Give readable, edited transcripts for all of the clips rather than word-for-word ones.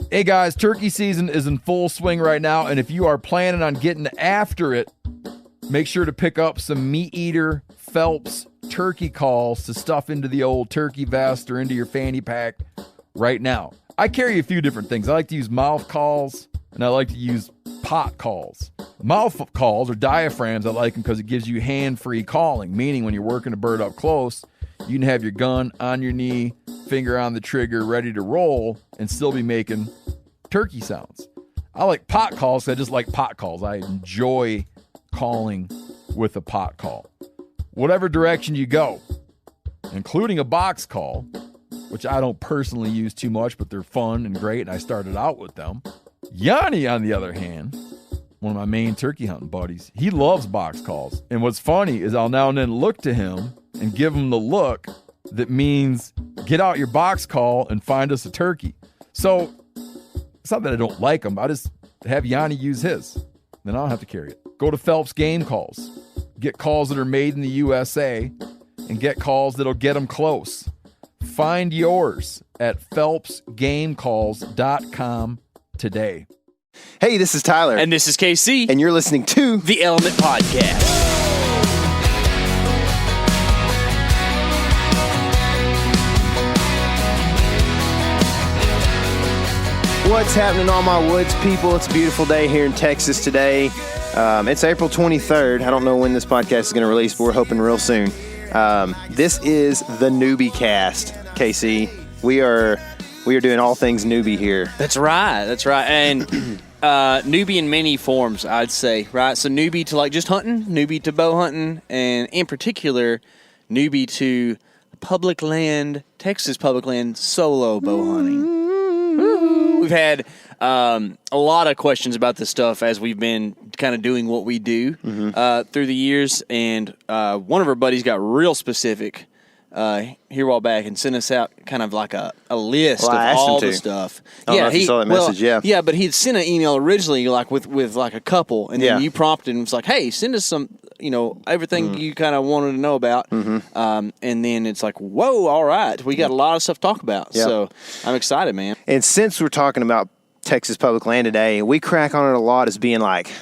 Hey guys, turkey season is in full swing right now, and if you are planning on getting after it, make sure to pick up some Meat Eater Phelps turkey calls to stuff into the old turkey vest or into your fanny pack right now. I carry a few different things. I like to use mouth calls, and I like to use pot calls. Mouth calls or diaphragms, I like them because it gives you hand-free calling, meaning when you're working a bird up close, you can have your gun on your knee, finger on the trigger, ready to roll, and still be making turkey sounds. I like pot calls because I just like pot calls. I enjoy calling with a pot call. Whatever direction you go, including a box call, which I don't personally use too much, but they're fun and great, and I started out with them. Yanni, on the other hand, one of my main turkey hunting buddies, he loves box calls. And what's funny is I'll now and then look to him and give him the look that means get out your box call and find us a turkey. So it's not that I don't like him. I just have Yanni use his. Then I don't have to carry it. Go to Phelps Game Calls. Get calls that are made in the USA and get calls that'll get them close. Find yours at phelpsgamecalls.com today. Hey, this is Tyler. And this is KC. And you're listening to The Element Podcast. What's happening, all my woods people? It's a beautiful day here in Texas today. It's April 23rd. I don't know when this podcast is going to release, but we're hoping real soon. This is the Newbie Cast, KC. We are doing all things newbie here. That's right. And newbie in many forms, I'd say, right? So newbie to like just hunting, newbie to bow hunting, and in particular, newbie to public land, Texas public land solo bow hunting. We've had a lot of questions about this stuff as we've been kind of doing what we do through the years, and one of our buddies got real specific here a while back and sent us out kind of like a list of all the stuff. I don't know if you saw that message, Yeah, but he'd sent an email originally like with like a couple, and then you prompted and was like, hey, send us some, everything you kind of wanted to know about. And then it's like, whoa, all right, we got a lot of stuff to talk about. Yep. So I'm excited, man. And since we're talking about Texas public land today, we crack on it a lot as being like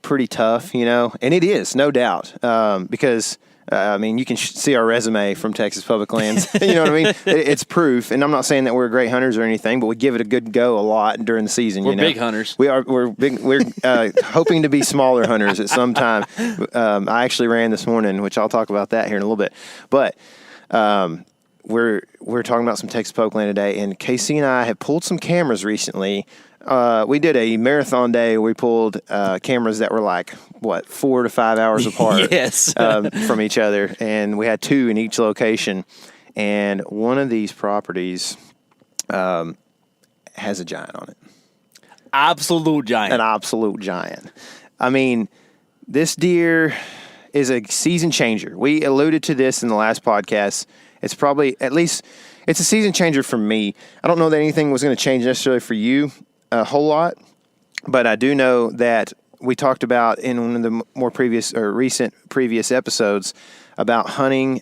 pretty tough, and it is, no doubt, because you can see our resume from Texas public lands. You know what I mean? It's proof. And I'm not saying that we're great hunters or anything, but we give it a good go a lot during the season. We're big hunters. We're big. We're hoping to be smaller hunters at some time. I actually ran this morning, which I'll talk about that here in a little bit. But we're talking about some Texas public land today, and Casey and I have pulled some cameras recently. We did a marathon day. We pulled cameras that were like, 4 to 5 hours apart yes. From each other. And we had 2 in each location. And one of these properties has a giant on it. Absolute giant. An absolute giant. I mean, this deer is a season changer. We alluded to this in the last podcast. It's probably, at least, it's a season changer for me. I don't know that anything was going to change necessarily for you a whole lot, but I do know that we talked about in one of the more previous episodes about hunting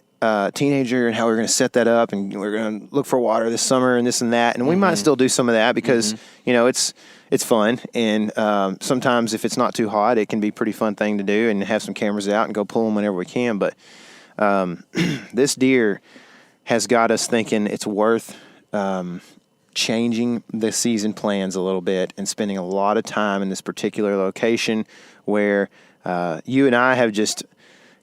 teenager and how we're going to set that up, and we're going to look for water this summer and this and that, and we might still do some of that because it's fun, and sometimes if it's not too hot, it can be a pretty fun thing to do and have some cameras out and go pull them whenever we can. But this deer has got us thinking it's worth changing the season plans a little bit and spending a lot of time in this particular location where you and I have just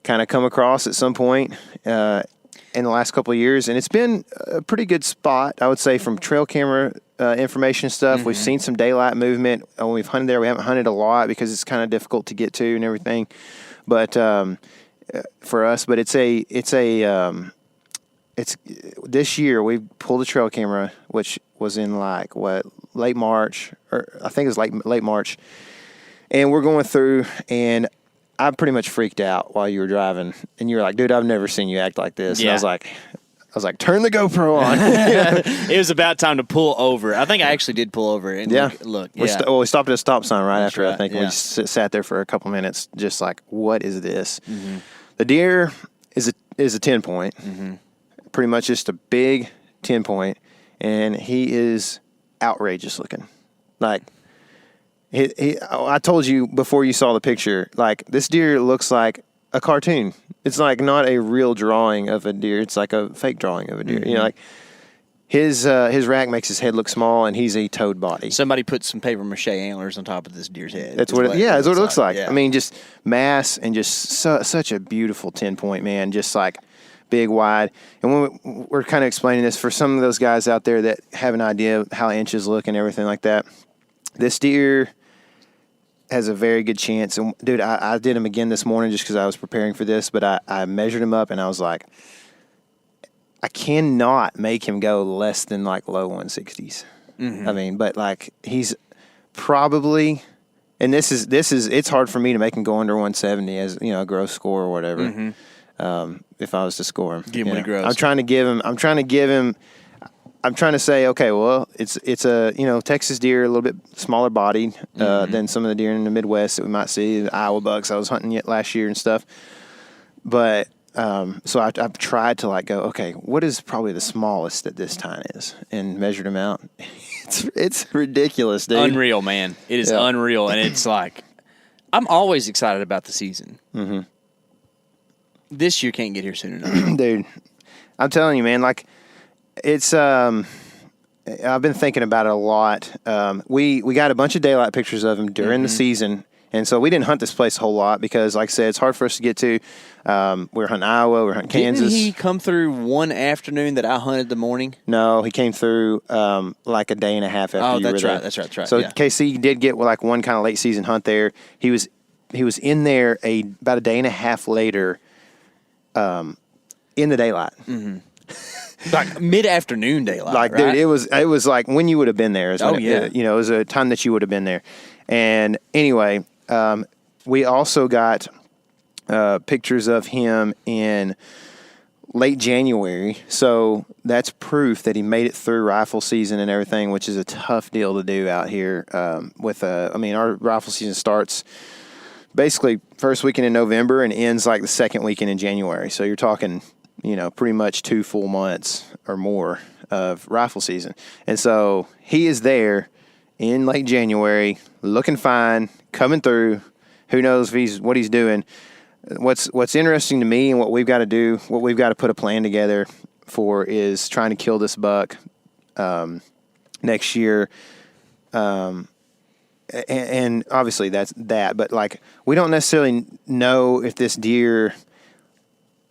kind of come across at some point in the last couple of years. And it's been a pretty good spot, I would say, from trail camera information stuff. We've seen some daylight movement. When we've hunted there, we haven't hunted a lot because it's kind of difficult to get to and everything. But for us, but it's this year we pulled a trail camera, which was in late March, or I think it was late March, and we're going through, and I pretty much freaked out while you were driving, and you were like, "Dude, I've never seen you act like this." Yeah. And I was like, "Turn the GoPro on." It was about time to pull over. I think I actually did pull over and look. We stopped at a stop sign right after. right, I think yeah. we just sat there for a couple minutes, just like, "What is this?" Mm-hmm. The deer is a 10-point. Mm-hmm. Pretty much just a big 10-point, and he is outrageous looking. Like, I told you before you saw the picture, like, this deer looks like a cartoon. It's like not a real drawing of a deer. It's like a fake drawing of a deer. You know, like his rack makes his head look small, and he's a toad body. Somebody put some paper mache antlers on top of this deer's head. That's what it looks like. Yeah. I mean, just mass and just such a beautiful 10-point, man. Just like big, wide. And when we're kind of explaining this for some of those guys out there that have an idea of how inches look and everything like that, this deer has a very good chance. And dude, I did him again this morning just because I was preparing for this, but I measured him up and I was like, I cannot make him go less than like low 160s. Mm-hmm. I mean, but like he's probably, and this is it's hard for me to make him go under 170 as, you know, a gross score or whatever. Mm-hmm. If I was to score him, give him what he grows. I'm trying to say, okay, well, it's a, you know, Texas deer, a little bit smaller bodied than some of the deer in the Midwest that we might see, the Iowa bucks I was hunting last year and stuff. But so I've tried to like go, okay, what is probably the smallest that this tine is, and measured him out. It's ridiculous, dude. Unreal, man. It is unreal, and it's like I'm always excited about the season. Mm-hmm. This year can't get here soon enough, dude. I'm telling you, man. Like it's I've been thinking about it a lot. We got a bunch of daylight pictures of him during the season. And so we didn't hunt this place a whole lot because, like I said, it's hard for us to get to. We're hunting Iowa. We're hunting Kansas. Didn't he come through one afternoon that I hunted the morning? No, he came through like a day and a half after you were there. That's right. So KC did get like one kind of late season hunt there. He was in there about a day and a half later in the daylight. Mm-hmm. Like mid-afternoon daylight, like, right? Dude, it was like when you would have been there. You know, it was a time that you would have been there. And anyway, we also got pictures of him in late January. So that's proof that he made it through rifle season and everything, which is a tough deal to do out here. Our rifle season starts basically first weekend in November and ends like the second weekend in January. So you're talking, you know, pretty much 2 full months or more of rifle season. And so he is there in late January, looking fine, coming through. Who knows what he's doing. What's interesting to me and what we've got to do, what we've got to put a plan together for is trying to kill this buck next year. And obviously that's that. But, like, we don't necessarily know if this deer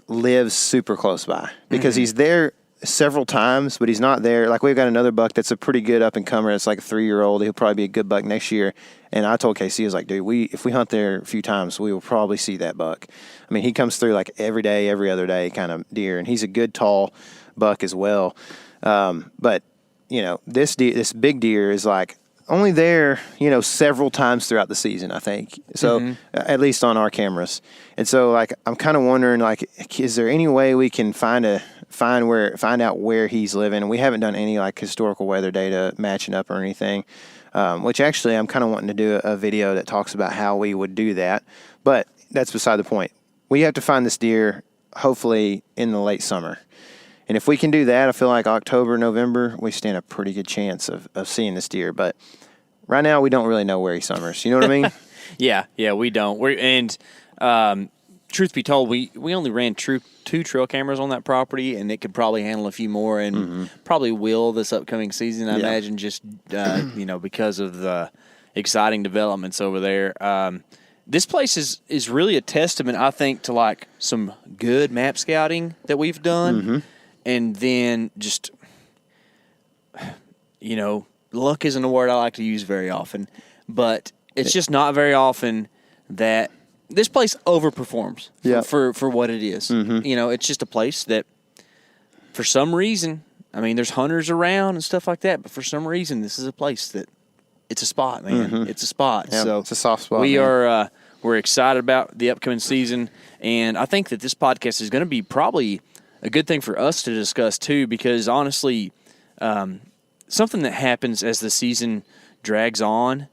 lives super close by because he's there several times, but he's not there. Like, we've got another buck that's a pretty good up and comer. It's like a 3-year-old. He'll probably be a good buck next year. And I told KC, I was like, dude, if we hunt there a few times, we will probably see that buck. I mean, he comes through like every day, every other day kind of deer, and he's a good tall buck as well. But you know, this big deer is like only there, you know, several times throughout the season, I think. So at least on our cameras. And so, like, I'm kind of wondering, like, is there any way we can find out where he's living? And we haven't done any like historical weather data matching up or anything. Which actually I'm kind of wanting to do a video that talks about how we would do that. But that's beside the point. We have to find this deer hopefully in the late summer. And if we can do that, I feel like October, November, we stand a pretty good chance of seeing this deer. But right now, we don't really know where he summers. You know what I mean? Yeah, we don't. Truth be told, we only ran 2 trail cameras on that property, and it could probably handle a few more, and probably will this upcoming season, I imagine, just you know, because of the exciting developments over there. This place is really a testament, I think, to like some good map scouting that we've done, and then just, you know, luck isn't a word I like to use very often, but it's just not very often that this place overperforms for what it is. You know, it's just a place that, for some reason, I mean, there's hunters around and stuff like that, but for some reason, this is a place that it's a spot, man. It's a spot. Yep, so it's a soft spot. We're excited about the upcoming season, and I think that this podcast is going to be probably a good thing for us to discuss too, because honestly, something that happens as the season drags on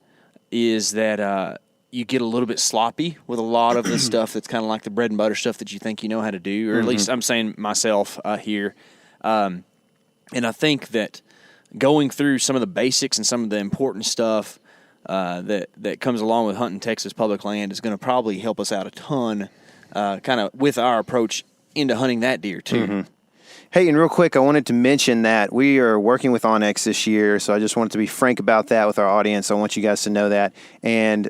is that you get a little bit sloppy with a lot of the stuff that's kind of like the bread and butter stuff that you think you know how to do, or at least I'm saying myself here. And I think that going through some of the basics and some of the important stuff that comes along with hunting Texas public land is going to probably help us out a ton, kind of with our approach into hunting that deer too. Mm-hmm. Hey, and real quick, I wanted to mention that we are working with onX this year, so I just wanted to be frank about that with our audience. I want you guys to know that. And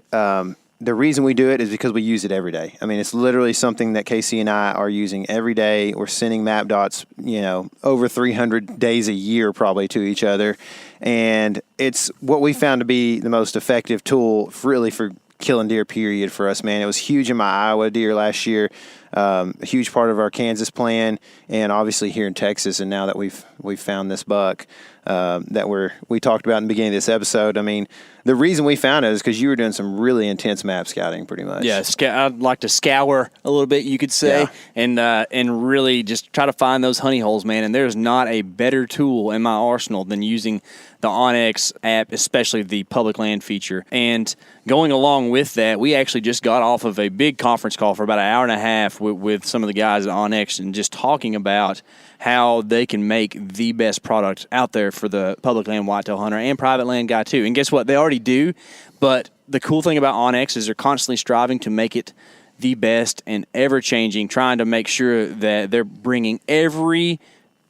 the reason we do it is because we use it every day. I mean, it's literally something that Casey and I are using every day. We're sending map dots, over 300 days a year probably to each other. And it's what we found to be the most effective tool really for killing deer, period, for us, man. It was huge in my Iowa deer last year. A huge part of our Kansas plan, and obviously here in Texas. And now that we've found this buck that we talked about in the beginning of this episode, I mean, the reason we found it is because you were doing some really intense map scouting, pretty much. Yeah, I'd like to scour a little bit, you could say, and really just try to find those honey holes, man. And there's not a better tool in my arsenal than using the onX app, especially the public land feature. And going along with that, we actually just got off of a big conference call for about an hour and a half with some of the guys at onX, and just talking about how they can make the best product out there for the public land whitetail hunter and private land guy too. And guess what? They already do, but the cool thing about onX is they're constantly striving to make it the best and ever-changing, trying to make sure that they're bringing every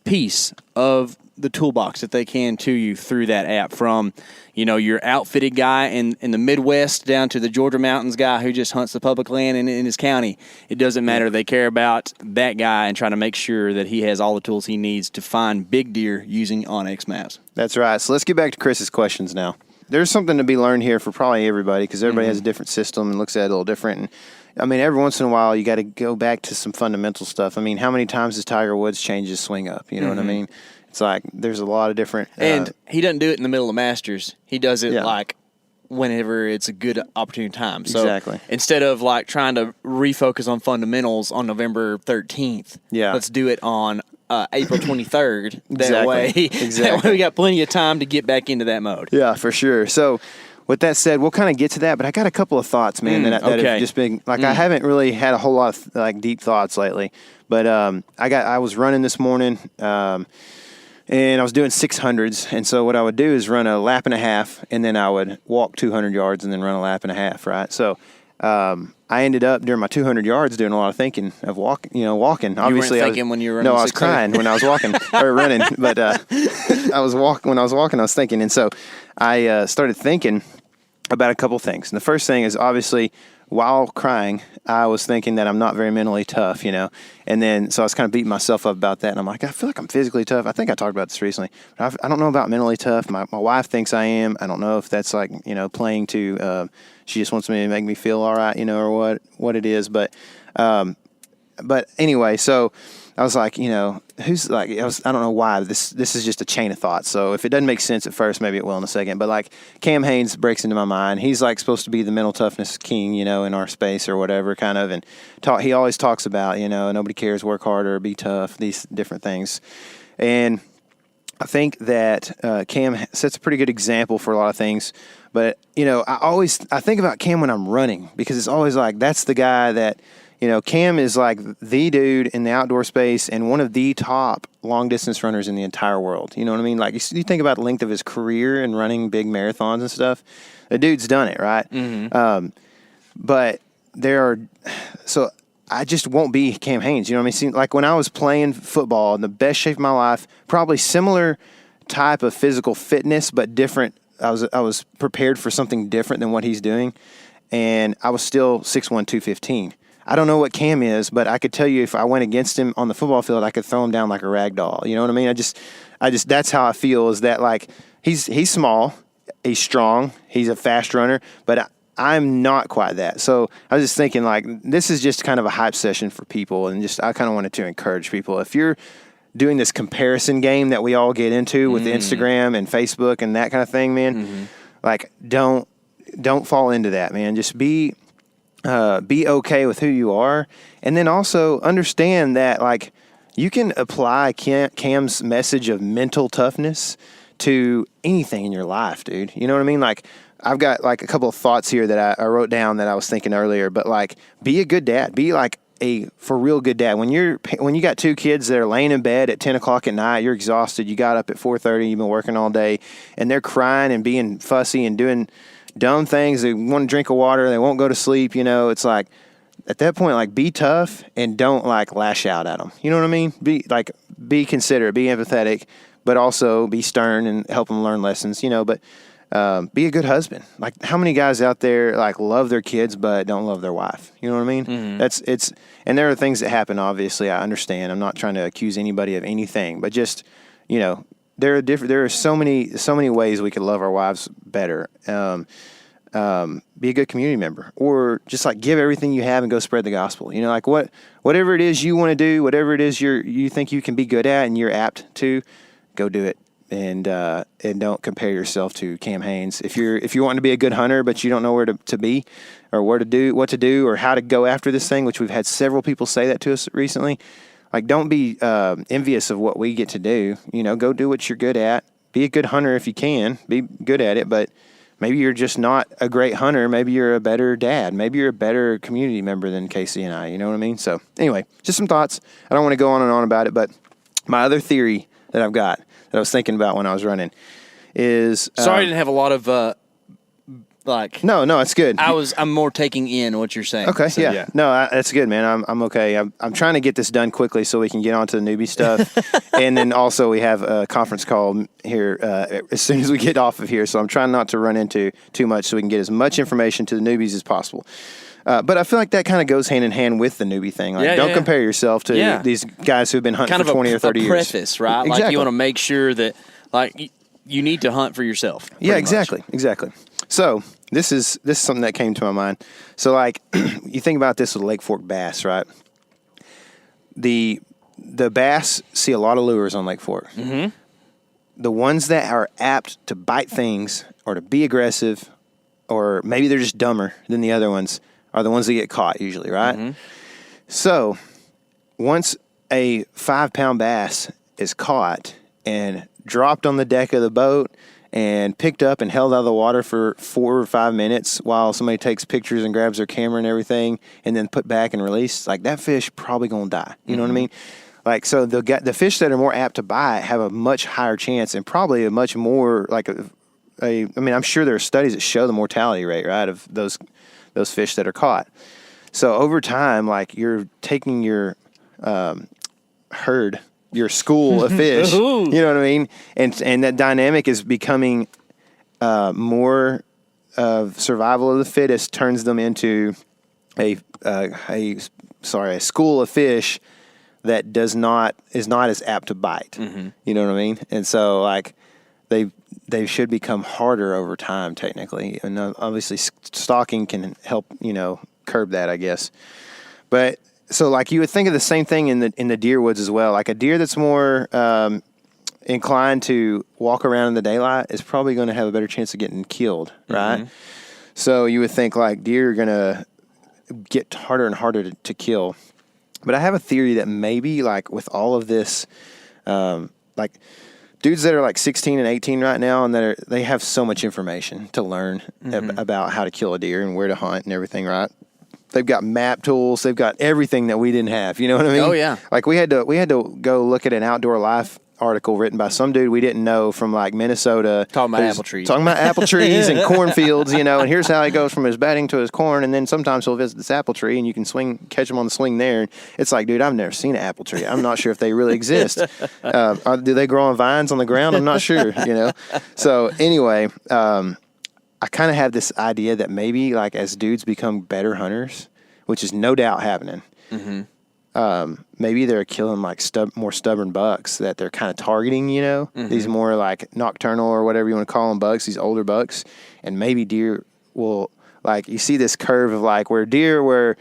piece of the toolbox that they can to you through that app, from your outfitted guy in the Midwest down to the Georgia mountains guy who just hunts the public land in his county. It doesn't matter. They care about that guy and trying to make sure that he has all the tools he needs to find big deer using onX maps. That's right. So let's get back to Chris's questions now. There's something to be learned here for probably everybody, because everybody has a different system and looks at it a little different. And I mean, every once in a while, you got to go back to some fundamental stuff. I mean, how many times does Tiger Woods change his swing up? You know what I mean? It's like there's a lot of different... and he doesn't do it in the middle of Masters. He does it like whenever it's a good opportune time. So exactly. Instead of like trying to refocus on fundamentals on November 13th, let's do it on April 23rd. That way we got plenty of time to get back into that mode. Yeah, for sure. So with that said, we'll kind of get to that, but I got a couple of thoughts, man, that have just been, like, I haven't really had a whole lot of, like, deep thoughts lately, but I was running this morning, and I was doing 600s, and so what I would do is run a lap and a half, and then I would walk 200 yards and then run a lap and a half, right? So I ended up during my 200 yards doing a lot of thinking of walking. Obviously, you weren't thinking when you were running. No, I was crying when I was walking or running, but when I was walking, I was thinking, and so I started thinking about a couple things. And the first thing is, obviously, while crying, I was thinking that I'm not very mentally tough, and then so I was kind of beating myself up about that, and I'm like, I feel like I'm physically tough. I think I talked about this recently, but I don't know about mentally tough. My wife thinks I am. I don't know if that's like playing to. She just wants me to make me feel all right, or what it is, but anyway, so I was like, who's like, I don't know why this is just a chain of thought. So if it doesn't make sense at first, maybe it will in a second. But like Cam Haynes breaks into my mind. He's like supposed to be the mental toughness king, in our space or whatever kind of. And he always talks about, nobody cares, work harder, be tough, these different things. And I think that Cam sets a pretty good example for a lot of things. But, I think about Cam when I'm running, because it's always like, that's the guy that, Cam is like the dude in the outdoor space and one of the top long-distance runners in the entire world. You know what I mean? Like, you think about the length of his career and running big marathons and stuff. The dude's done it, right? Mm-hmm. But so I just won't be Cam Haynes. You know what I mean? Like, when I was playing football in the best shape of my life, probably similar type of physical fitness, but different. I was prepared for something different than what he's doing, and I was still 6'1", 215. I don't know what Cam is, but I could tell you if I went against him on the football field, I could throw him down like a rag doll. You know what I mean? I just that's how I feel, is that like he's small, he's strong, he's a fast runner, but I'm not quite that. So I was just thinking, like, this is just kind of a hype session for people, and I kind of wanted to encourage people. If you're doing this comparison game that we all get into with Instagram and Facebook and that kind of thing, man, like, don't fall into that, man. Just be okay with who you are, and then also understand that, like, you can apply Cam's message of mental toughness to anything in your life, dude. You know what I mean? Like, I've got like a couple of thoughts here that I wrote down that I was thinking earlier, but like, be a good dad. Be like a for real good dad. When you got 2 kids that are laying in bed at 10 o'clock at night, you're exhausted. You got up at 4:30. You've been working all day, and they're crying and being fussy and doing dumb things. They want to drink of water. They won't go to sleep. It's like at that point, like be tough and don't like lash out at them. You know what I mean? Be considerate, be empathetic, but also be stern and help them learn lessons. But. Be a good husband. Like how many guys out there like love their kids but don't love their wife? You know what I mean? Mm-hmm. And there are things that happen. Obviously, I understand. I'm not trying to accuse anybody of anything, but just there are so many ways we could love our wives better. Be a good community member, or just like give everything you have and go spread the gospel. Like whatever it is you want to do, whatever it is you think you can be good at and you're apt to, go do it. And don't compare yourself to Cam Haynes. If you want to be a good hunter, but you don't know where to be, or what to do, or how to go after this thing, which we've had several people say that to us recently. Like, don't be envious of what we get to do. Go do what you're good at. Be a good hunter if you can. Be good at it, but maybe you're just not a great hunter. Maybe you're a better dad. Maybe you're a better community member than Casey and I. You know what I mean? So anyway, just some thoughts. I don't want to go on and on about it, but my other theory that I've got that I was thinking about when I was running is... Sorry I didn't have a lot of, No, it's good. I'm more taking in what you're saying. Okay, so, yeah. No, that's good, man. I'm okay. I'm trying to get this done quickly so we can get on to the newbie stuff. And then also we have a conference call here as soon as we get off of here. So I'm trying not to run into too much so we can get as much information to the newbies as possible. But I feel like that kind of goes hand in hand with the newbie thing. Like, don't compare yourself to these guys who've been hunting for 20 or 30 years. Kind of a preface, right? Exactly. Like, you want to make sure that, like, you need to hunt for yourself. Yeah, exactly. So this is something that came to my mind. So, like, you think about this with Lake Fork bass, right? The bass see a lot of lures on Lake Fork. Mm-hmm. The ones that are apt to bite things or to be aggressive, or maybe they're just dumber than the other ones, are the ones that get caught usually, right? Mm-hmm. So once a 5-pound bass is caught and dropped on the deck of the boat and picked up and held out of the water for 4 or 5 minutes while somebody takes pictures and grabs their camera and everything and then put back and release, like that fish probably going to die. You know what I mean? Like, so the fish that are more apt to bite have a much higher chance and probably a much more like I'm sure there are studies that show the mortality rate, right, of those fish that are caught. So over time, like you're taking your herd, your school of fish, you know what I mean? And that dynamic is becoming more of survival of the fittest turns them into a school of fish that is not as apt to bite. Mm-hmm. You know what I mean? And so like they should become harder over time, technically. And obviously stalking can help, curb that, I guess. But so like you would think of the same thing in the deer woods as well. Like a deer that's more inclined to walk around in the daylight is probably going to have a better chance of getting killed, right? Mm-hmm. So you would think like deer are going to get harder and harder to kill. But I have a theory that maybe like with all of this, like dudes that are like 16 and 18 right now and they have so much information to learn about how to kill a deer and where to hunt and everything, right? They've got map tools. They've got everything that we didn't have. You know what I mean? Oh, yeah. Like we had to go look at an Outdoor Life article written by some dude we didn't know from like Minnesota. Talking about apple trees and cornfields, and here's how he goes from his bedding to his corn, and then sometimes he'll visit this apple tree and you can catch him on the swing there. And it's like, dude, I've never seen an apple tree. I'm not sure if they really exist. Do they grow on vines on the ground? I'm not sure, So anyway, I kind of have this idea that maybe like as dudes become better hunters, which is no doubt happening, maybe they're killing like more stubborn bucks that they're kind of targeting, these more like nocturnal or whatever you want to call them bucks, these older bucks. And maybe deer will, like, you see this curve of like where deer were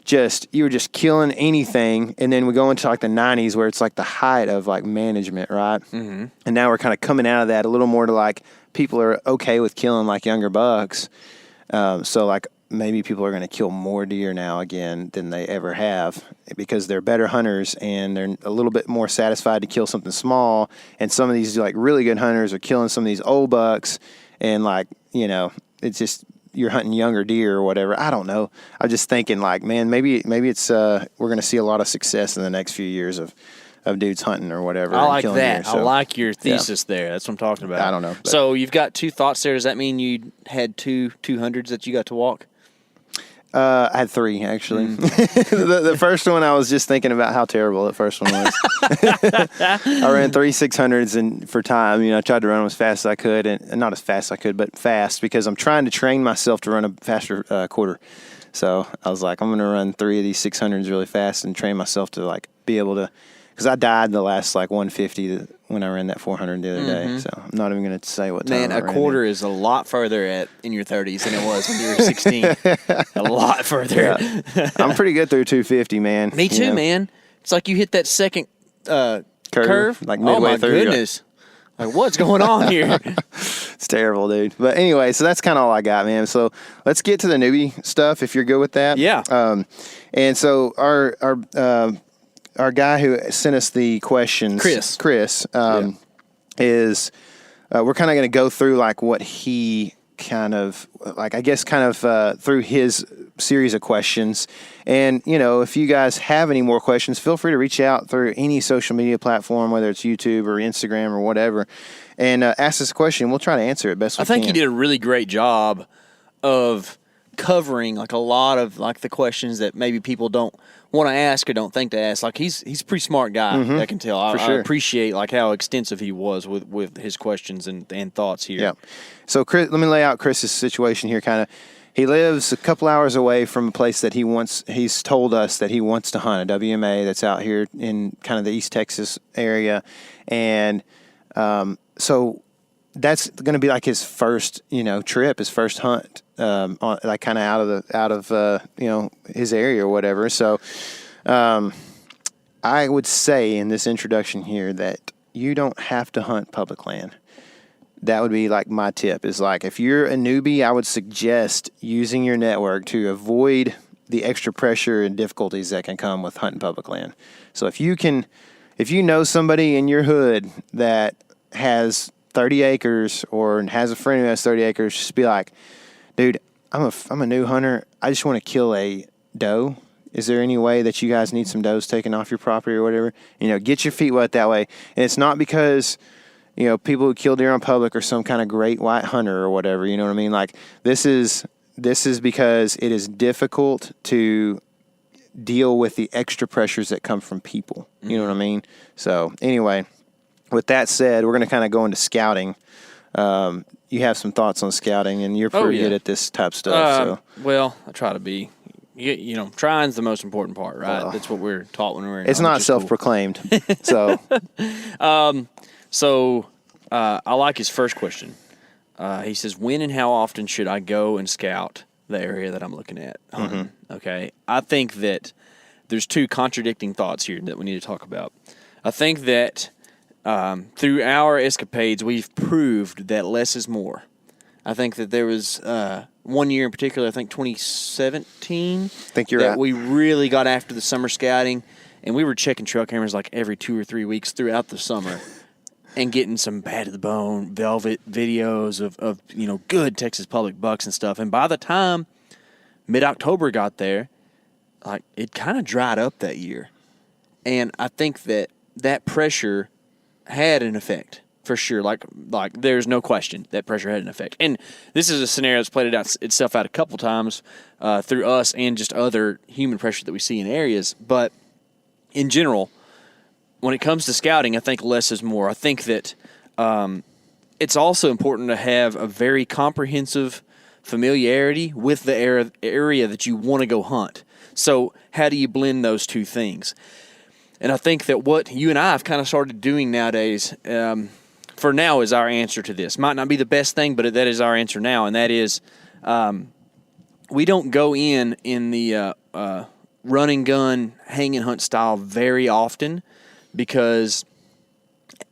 you were just killing anything. And then we go into like the 90s where it's like the height of like management, right? Mm-hmm. And now we're kind of coming out of that a little more to like people are okay with killing like younger bucks. So like maybe people are going to kill more deer now again than they ever have because they're better hunters and they're a little bit more satisfied to kill something small. And some of these like really good hunters are killing some of these old bucks and like, it's just you're hunting younger deer or whatever. I don't know. I'm just thinking like, man, maybe it's we're going to see a lot of success in the next few years of dudes hunting or whatever. I like killing that. deer, so. I like your thesis there. That's what I'm talking about. I don't know. So you've got 2 thoughts there. Does that mean you had 2 200s that you got to walk? I had 3 actually. The first one, I was just thinking about how terrible the first one was. I ran 3 600s and for time, I tried to run them as fast as I could, and not as fast as I could, but fast, because I'm trying to train myself to run a faster quarter. So I was like, I'm going to run 3 of these 600s really fast and train myself to like be able to, because I died the last like 150 when I ran that 400 the other day. So I'm not even going to say what time. Man, I a ran quarter it. is a lot further in your 30s than it was when you were 16. A lot further. Yeah. I'm pretty good through 250, man. Me too, man. It's like you hit that second curve. Like midway through. Oh, my goodness. Like, what's going on here? It's terrible, dude. But anyway, so that's kind of all I got, man. So let's get to the newbie stuff if you're good with that. Yeah. And so our guy who sent us the questions, Chris, is we're kind of going to go through like what he kind of through his series of questions. And, if you guys have any more questions, feel free to reach out through any social media platform, whether it's YouTube or Instagram or whatever, and ask us a question. We'll try to answer it best we can. I think you did a really great job of covering like a lot of like the questions that maybe people don't want to ask or don't think to ask. Like he's a pretty smart guy. I can tell. I appreciate like how extensive he was with his questions and thoughts here. Yeah. So Chris, let me lay out Chris's situation here. Kind of, he lives a couple hours away from a place that he's told us that he wants to hunt, a WMA that's out here in kind of the East Texas area, and so that's going to be like his first trip, his first hunt. Like kind of out of his area or whatever. So, I would say in this introduction here that you don't have to hunt public land. That would be like my tip is like, if you're a newbie, I would suggest using your network to avoid the extra pressure and difficulties that can come with hunting public land. So if you know somebody in your hood that has 30 acres or has a friend who has 30 acres, just be like, dude, I'm a new hunter. I just want to kill a doe. Is there any way that you guys need some does taken off your property or whatever? Get your feet wet that way. And it's not because, people who kill deer on public are some kind of great white hunter or whatever. You know what I mean? Like this is because it is difficult to deal with the extra pressures that come from people. You know what I mean? So anyway, with that said, we're going to kind of go into scouting. You have some thoughts on scouting, and you're pretty good at this type of stuff. Well, I try to be. Trying's the most important part, right? Well, that's what we're taught when we're in. It's not self-proclaimed, so. I like his first question. He says, "When and how often should I go and scout the area that I'm looking at?" Okay, I think that there's 2 contradicting thoughts here that we need to talk about. I think that. Through our escapades, we've proved that less is more. I think that there was one year in particular, I think 2017, that we really got after the summer scouting, and we were checking trail cameras like every 2 or 3 weeks throughout the summer and getting some bad to the bone velvet videos of good Texas public bucks and stuff. And by the time mid-October got there, like it kind of dried up that year. And I think that pressure had an effect for sure. Like there's no question that pressure had an effect. And this is a scenario that's played itself out a couple times through us and just other human pressure that we see in areas. But in general, when it comes to scouting, I think less is more. I think that it's also important to have a very comprehensive familiarity with the area that you want to go hunt. So how do you blend those 2 things? And I think that what you and I have kind of started doing nowadays, for now, is our answer to this. Might not be the best thing, but that is our answer now, and that is we don't go in the run and gun, hang and hunt style very often because,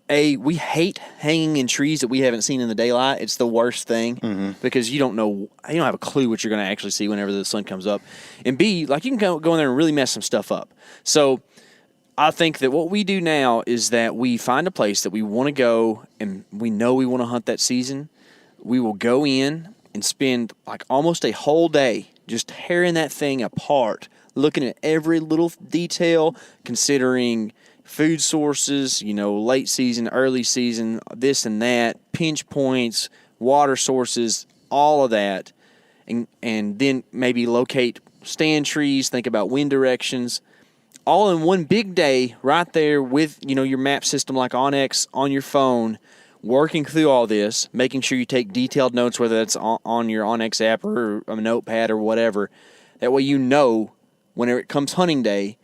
we hate hanging in trees that we haven't seen in the daylight. It's the worst thing because you don't have a clue what you're going to actually see whenever the sun comes up. And B, like you can go in there and really mess some stuff up. So I think that what we do now is that we find a place that we want to go and we know we want to hunt that season. We will go in and spend like almost a whole day just tearing that thing apart, looking at every little detail, considering food sources, late season, early season, this and that, pinch points, water sources, all of that, and then maybe locate stand trees, think about wind directions, all in one big day right there with, your map system like Onyx on your phone, working through all this, making sure you take detailed notes, whether that's on your Onyx app or a notepad or whatever. That way whenever it comes hunting day,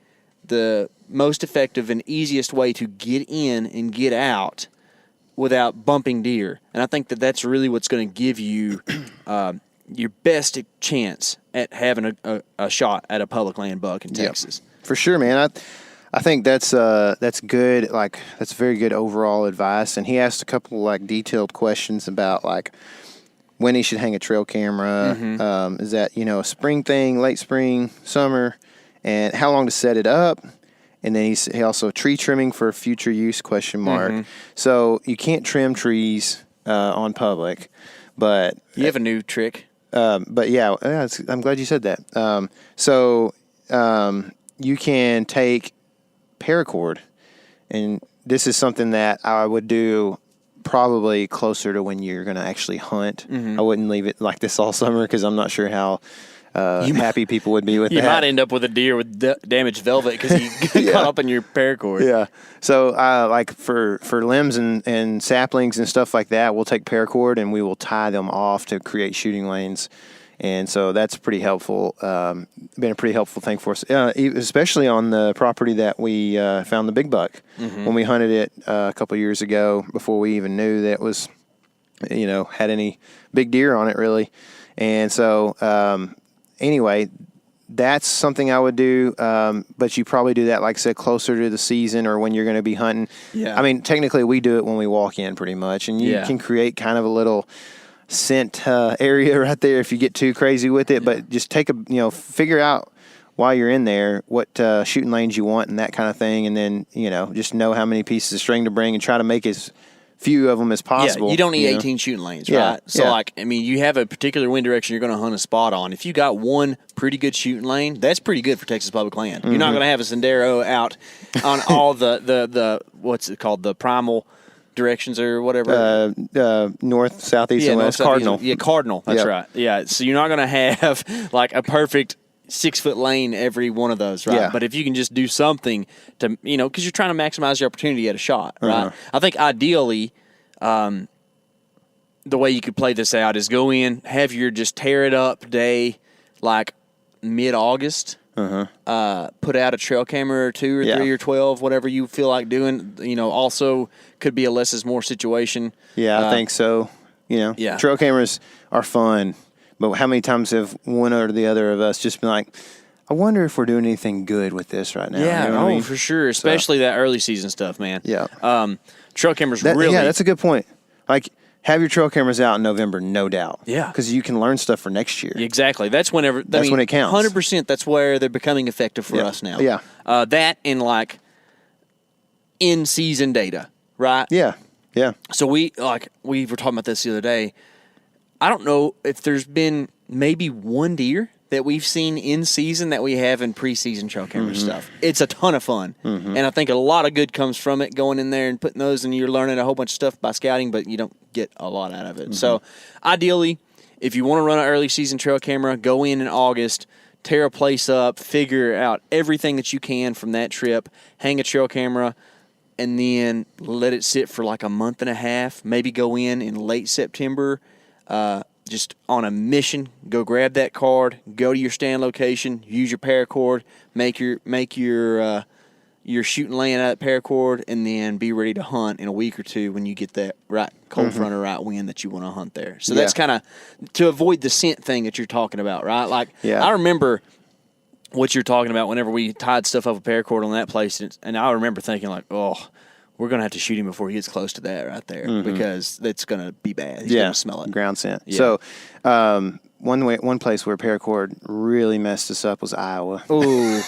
the most effective and easiest way to get in and get out without bumping deer. And I think that's really what's going to give you your best chance at having a shot at a public land buck in Texas. For sure, man. I think that's good. Like, that's very good overall advice. And he asked a couple detailed questions about when he should hang a trail camera. Mm-hmm. Is that a spring thing, late spring, summer, and how long to set it up? And then he also tree trimming for future use ? Mm-hmm. So you can't trim trees on public, but you have a new trick. But yeah, I'm glad you said that. So you can take paracord, and this is something that I would do probably closer to when you're going to actually hunt. Mm-hmm. I wouldn't leave it like this all summer because I'm not sure how happy people would be with that. You might end up with a deer with damaged velvet because he caught up in your paracord. Yeah. So for limbs and saplings and stuff like that, we'll take paracord and we will tie them off to create shooting lanes. And so that's pretty helpful. Been a pretty helpful thing for us, especially on the property that we found the big buck when we hunted it a couple of years ago, before we even knew that it was, had any big deer on it really. And so anyway, that's something I would do. But you probably do that, like I said, closer to the season or when you're going to be hunting. Yeah. I mean, technically we do it when we walk in pretty much, and you can create kind of a little scent area right there if you get too crazy with it. But just figure out while you're in there what shooting lanes you want and that kind of thing, and then just know how many pieces of string to bring and try to make as few of them as possible. Yeah, you don't need 18 shooting lanes, right? So you have a particular wind direction you're going to hunt a spot on. If you got one pretty good shooting lane, that's pretty good for Texas public land. Mm-hmm. You're not going to have a Sendero out on all the what's it called, the primal directions or whatever. North, southeast, and west. Cardinal. Yeah, cardinal. That's right. Yeah, so you're not going to have a perfect 6-foot lane every one of those, right? Yeah. But if you can just do something to, because you're trying to maximize your opportunity at a shot, right? I think ideally, the way you could play this out is go in, have your just tear it up day, mid-August. Put out a trail camera or 2 or 3 or 12, whatever you feel like doing. Also could be a less is more situation. Yeah, I think so. Trail cameras are fun, but how many times have one or the other of us just been like, I wonder if we're doing anything good with this right now? Yeah, you know what I mean? For sure, especially that early season stuff, man. Yeah. Trail cameras really. Yeah, that's a good point. Have your trail cameras out in November, no doubt. Yeah. Because you can learn stuff for next year. Exactly. That's when it counts. 100%, that's where they're becoming effective for us now. Yeah. That and in-season data, right? Yeah. Yeah. So we were talking about this the other day. I don't know if there's been maybe one deer that we've seen in season that we have in preseason trail camera stuff. It's a ton of fun. And I think a lot of good comes from it, going in there and putting those, and you're learning a whole bunch of stuff by scouting, but you don't get a lot out of it. So ideally, if you want to run an early season trail camera, go in August, tear a place up, figure out everything that you can from that trip, hang a trail camera, and then let it sit for a month and a half, maybe go in late September, just on a mission, go grab that card, go to your stand location, use your paracord, make your shooting lane out of that paracord, and then be ready to hunt in a week or two when you get that right cold front or right wind that you want to hunt there. So that's kind of to avoid the scent thing that you're talking about, right? I remember what you're talking about whenever we tied stuff up a paracord on that place, and I remember thinking we're going to have to shoot him before he gets close to that right there because that's going to be bad. He's going to smell it. Ground scent. Yeah. So one place where paracord really messed us up was Iowa. Ooh.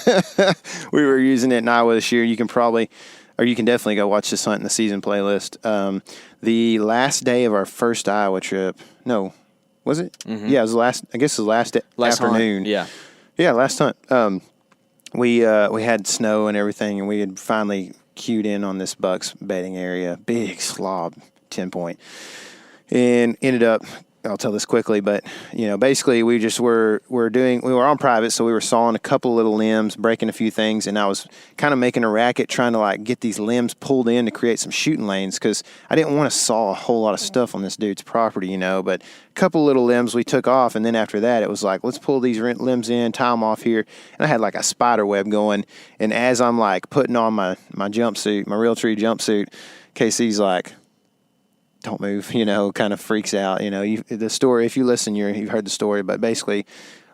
We were using it in Iowa this year. You can definitely go watch this Hunt in the Season playlist. The last day of our first Iowa trip, no, Was it? Mm-hmm. Yeah, it was last afternoon. Hunt, yeah, last hunt. We had snow and everything, and we had finally cued in on this buck's bedding area, big slob 10-point, and ended up. I'll tell this quickly, but basically we were on private, so we were sawing a couple little limbs, breaking a few things, and I was kind of making a racket trying to like get these limbs pulled in to create some shooting lanes because I didn't want to saw a whole lot of stuff on this dude's property, but a couple little limbs we took off, and then after that it was like, let's pull these limbs in, tie them off here, and I had like a spider web going, and as I'm like putting on my jumpsuit, my Realtree jumpsuit, Casey's like, don't move, kind of freaks out. The story, if you listen, you've heard the story, but basically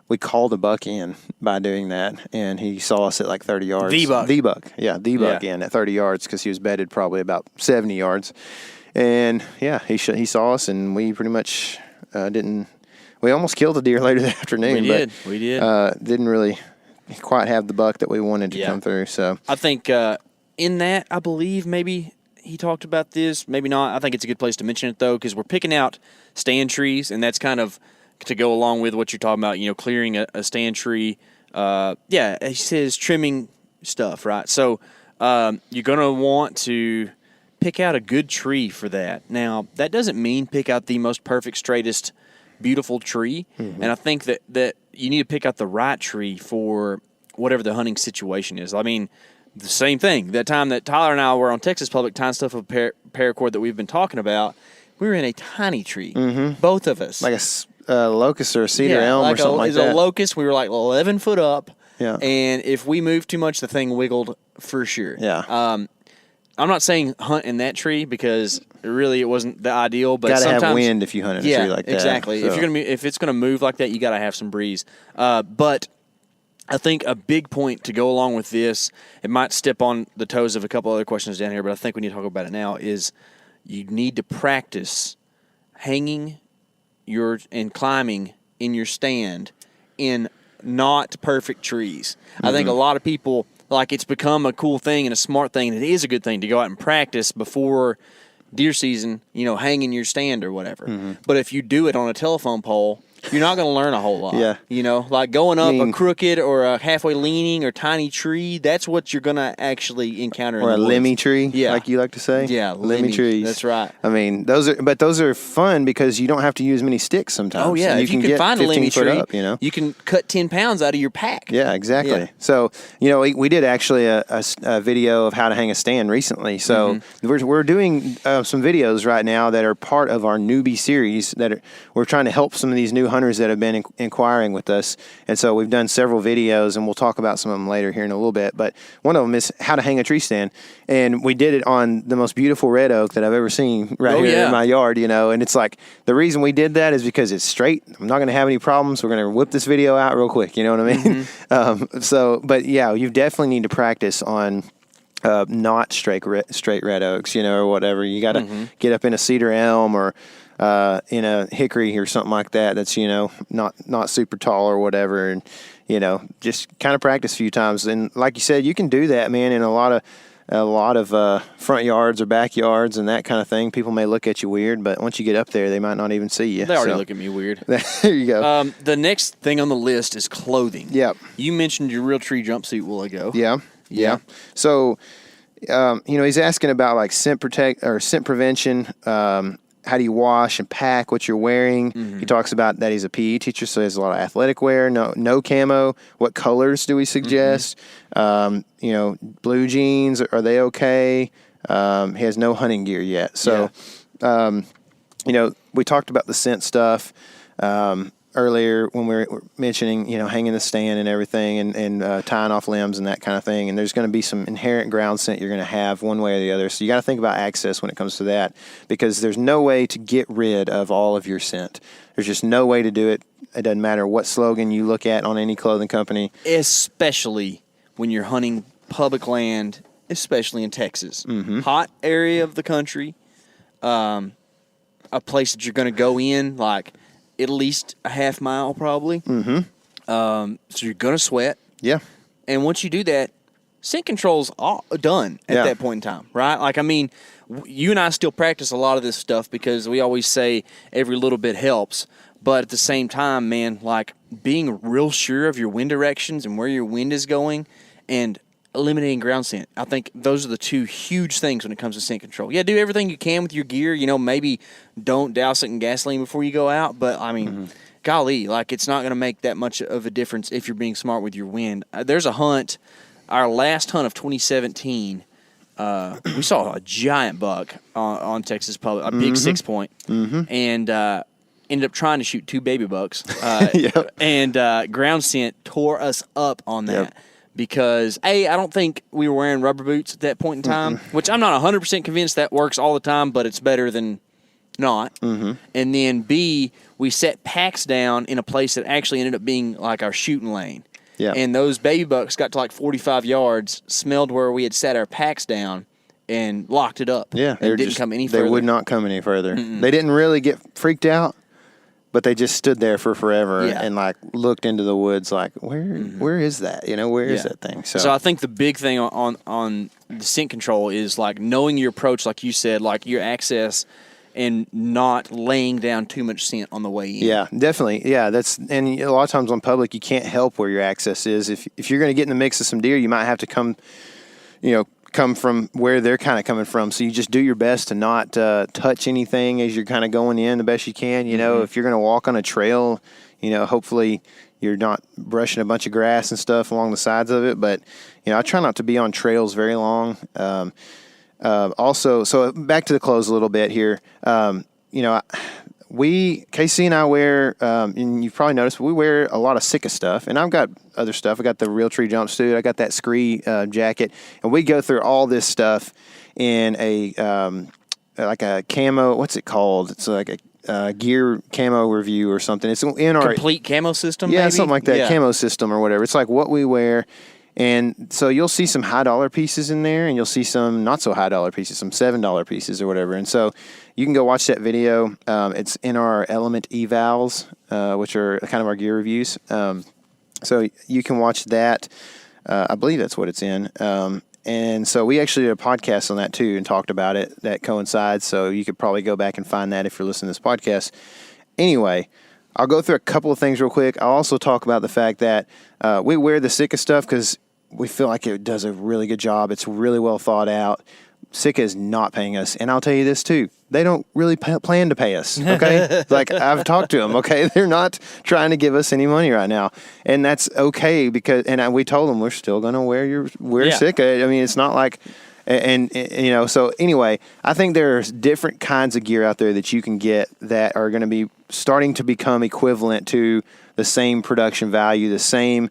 we called a buck in by doing that, and he saw us at like 30 yards. The buck. Yeah, the buck in at 30 yards because he was bedded probably about 70 yards. And, yeah, he saw us, and we pretty much we almost killed a deer later that afternoon. We did. Didn't really quite have the buck that we wanted to come through. So I think in that, I believe maybe – he talked about this, maybe not. I think it's a good place to mention it, though, because we're picking out stand trees, and that's kind of to go along with what you're talking about, clearing a stand tree. He says trimming stuff, right? So you're going to want to pick out a good tree for that. Now, that doesn't mean pick out the most perfect, straightest, beautiful tree, and I think that you need to pick out the right tree for whatever the hunting situation is. I mean, the same thing. That time that Tyler and I were on Texas Public tying stuff with paracord that we've been talking about, we were in a tiny tree, both of us. Like a locust or a cedar elm or something like that. It's a locust. We were like 11 foot up, and if we moved too much, the thing wiggled for sure. Yeah. I'm not saying hunt in that tree because it wasn't the ideal, but sometimes have wind if you hunt in a tree like that. Exactly. So. If it's gonna move like that, you got to have some breeze. But I think a big point to go along with this, it might step on the toes of a couple other questions down here, but I think we need to talk about it now, is you need to practice hanging and climbing in your stand in not perfect trees. I think a lot of people, like, it's become a cool thing and a smart thing, and it is a good thing to go out and practice before deer season, hanging your stand or whatever. But if you do it on a telephone pole, you're not going to learn a whole lot. Yeah. Like going up a crooked or a halfway leaning or tiny tree, that's what you're going to actually encounter. Or in the a lemmy woods. tree, yeah. like you like to say. Yeah, lemmy trees. That's right. I mean, those are fun because you don't have to use many sticks sometimes. Oh, yeah. If you can find a lemmy tree, up, you can cut 10 pounds out of your pack. Yeah, exactly. Yeah. So, we did actually a video of how to hang a stand recently. So we're doing some videos right now that are part of our newbie series we're trying to help some of these new hunters that have been inquiring with us. And so we've done several videos, and we'll talk about some of them later here in a little bit. But one of them is how to hang a tree stand. And we did it on the most beautiful red oak that I've ever seen here in my yard, And it's like, the reason we did that is because it's straight. I'm not going to have any problems. We're going to whip this video out real quick. You know what I mean? But yeah, you definitely need to practice on not straight red oaks, or whatever. You got to get up in a cedar elm or in a hickory or something like that. That's not super tall or whatever, and just kind of practice a few times. And like you said, you can do that, man, in a lot of front yards or backyards and that kind of thing. People may look at you weird, but once you get up there, they might not even see you. They already look at me weird. There you go. The next thing on the list is clothing. Yep. You mentioned your Realtree jumpsuit a while ago. Yeah. So, he's asking about like scent prevention. How do you wash and pack what you're wearing? He talks about that he's a PE teacher, so he has a lot of athletic wear. No camo. What colors do we suggest? Blue jeans, are they okay? He has no hunting gear yet. So, we talked about the scent stuff earlier when we were mentioning, hanging the stand and everything and tying off limbs and that kind of thing. And there's going to be some inherent ground scent you're going to have one way or the other. So you got to think about access when it comes to that, because there's no way to get rid of all of your scent. There's just no way to do it. It doesn't matter what slogan you look at on any clothing company. Especially when you're hunting public land, especially in Texas. Hot area of the country, a place that you're going to go in, like, at least a half mile probably. So you're going to sweat. Yeah. And once you do that, scent control's all done at that point in time, right? Like, I mean, you and I still practice a lot of this stuff because we always say every little bit helps. But at the same time, man, like being real sure of your wind directions and where your wind is going and eliminating ground scent. I think those are the two huge things when it comes to scent control. Yeah, do everything you can with your gear. You know, maybe don't douse it in gasoline before you go out. But, I mean, golly, like it's not going to make that much of a difference if you're being smart with your wind. There's a hunt, our last hunt of 2017, we saw a giant buck on Texas Public, a big 6-point, and ended up trying to shoot 2 baby bucks. And ground scent tore us up on that because, I don't think we were wearing rubber boots at that point in time, which I'm not 100% convinced that works all the time, but it's better than not. And then B, we set packs down in a place that actually ended up being like our shooting lane. Yeah. And those baby bucks got to like 45 yards, smelled where we had set our packs down, and locked it up. Yeah. They didn't come any further. They would not come any further. They didn't really get freaked out, but they just stood there for forever and like looked into the woods like, where is that? You know, where is that thing? So I think the big thing on the scent control is like knowing your approach, like you said, like your access, and not laying down too much scent on the way in. Yeah, definitely. Yeah, and a lot of times on public, you can't help where your access is. If you're going to get in the mix of some deer, you might have to come from where they're kind of coming from. So you just do your best to not touch anything as you're kind of going in the best you can. You know, if you're going to walk on a trail, you know, hopefully you're not brushing a bunch of grass and stuff along the sides of it. But, you know, I try not to be on trails very long. Also, so back to the clothes a little bit here. You know, Casey and I wear, and you've probably noticed, we wear a lot of Sitka stuff. And I've got other stuff. I got the Realtree jumpsuit. I got that scree jacket. And we go through all this stuff in a like a camo. What's it called? It's like a gear camo review or something. It's in our complete camo system. Yeah, maybe? Something like that. Camo system or whatever. It's like what we wear. And so you'll see some $high pieces in there, and you'll see some not so $high pieces, some $7 pieces or whatever. And so you can go watch that video. It's in our Element evals, which are kind of our gear reviews. So you can watch that. I believe that's what it's in. And so we actually did a podcast on that too and talked about it. That coincides. So you could probably go back and find that if you're listening to this podcast. Anyway, I'll go through a couple of things real quick. I'll also talk about the fact that we wear the Sitka stuff because we feel like it does a really good job. It's really well thought out. Sitka is not paying us. And I'll tell you this too. They don't really plan to pay us, okay? Like, I've talked to them, okay? They're not trying to give us any money right now. And that's okay because, and we told them we're still going to wear Sitka. I mean, it's not like, and you know, so anyway, I think there's different kinds of gear out there that you can get that are going to be starting to become equivalent to the same production value, the same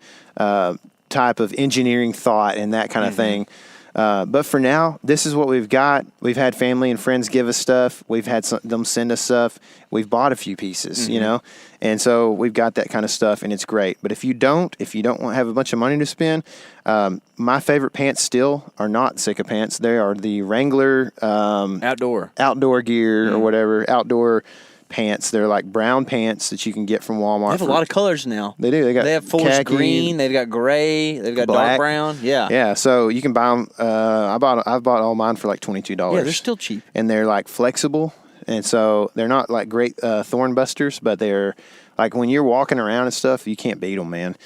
type of engineering thought and that kind of thing. But for now, this is what we've got. We've had family and friends give us stuff. We've had them send us stuff. We've bought a few pieces, you know, and so we've got that kind of stuff, and it's great. But if you don't have a bunch of money to spend, my favorite pants still are not Sitka pants. They are the Wrangler outdoor gear or whatever, outdoor pants. They're like brown pants that you can get from Walmart. They have a lot of colors now. They do. They have forest green. They've got gray. They've got black, dark brown. Yeah. Yeah. So you can buy them. I've bought all mine for like $22. Yeah, they're still cheap. And they're like flexible. And so they're not like great thorn busters, but they're like when you're walking around and stuff, you can't beat them, man.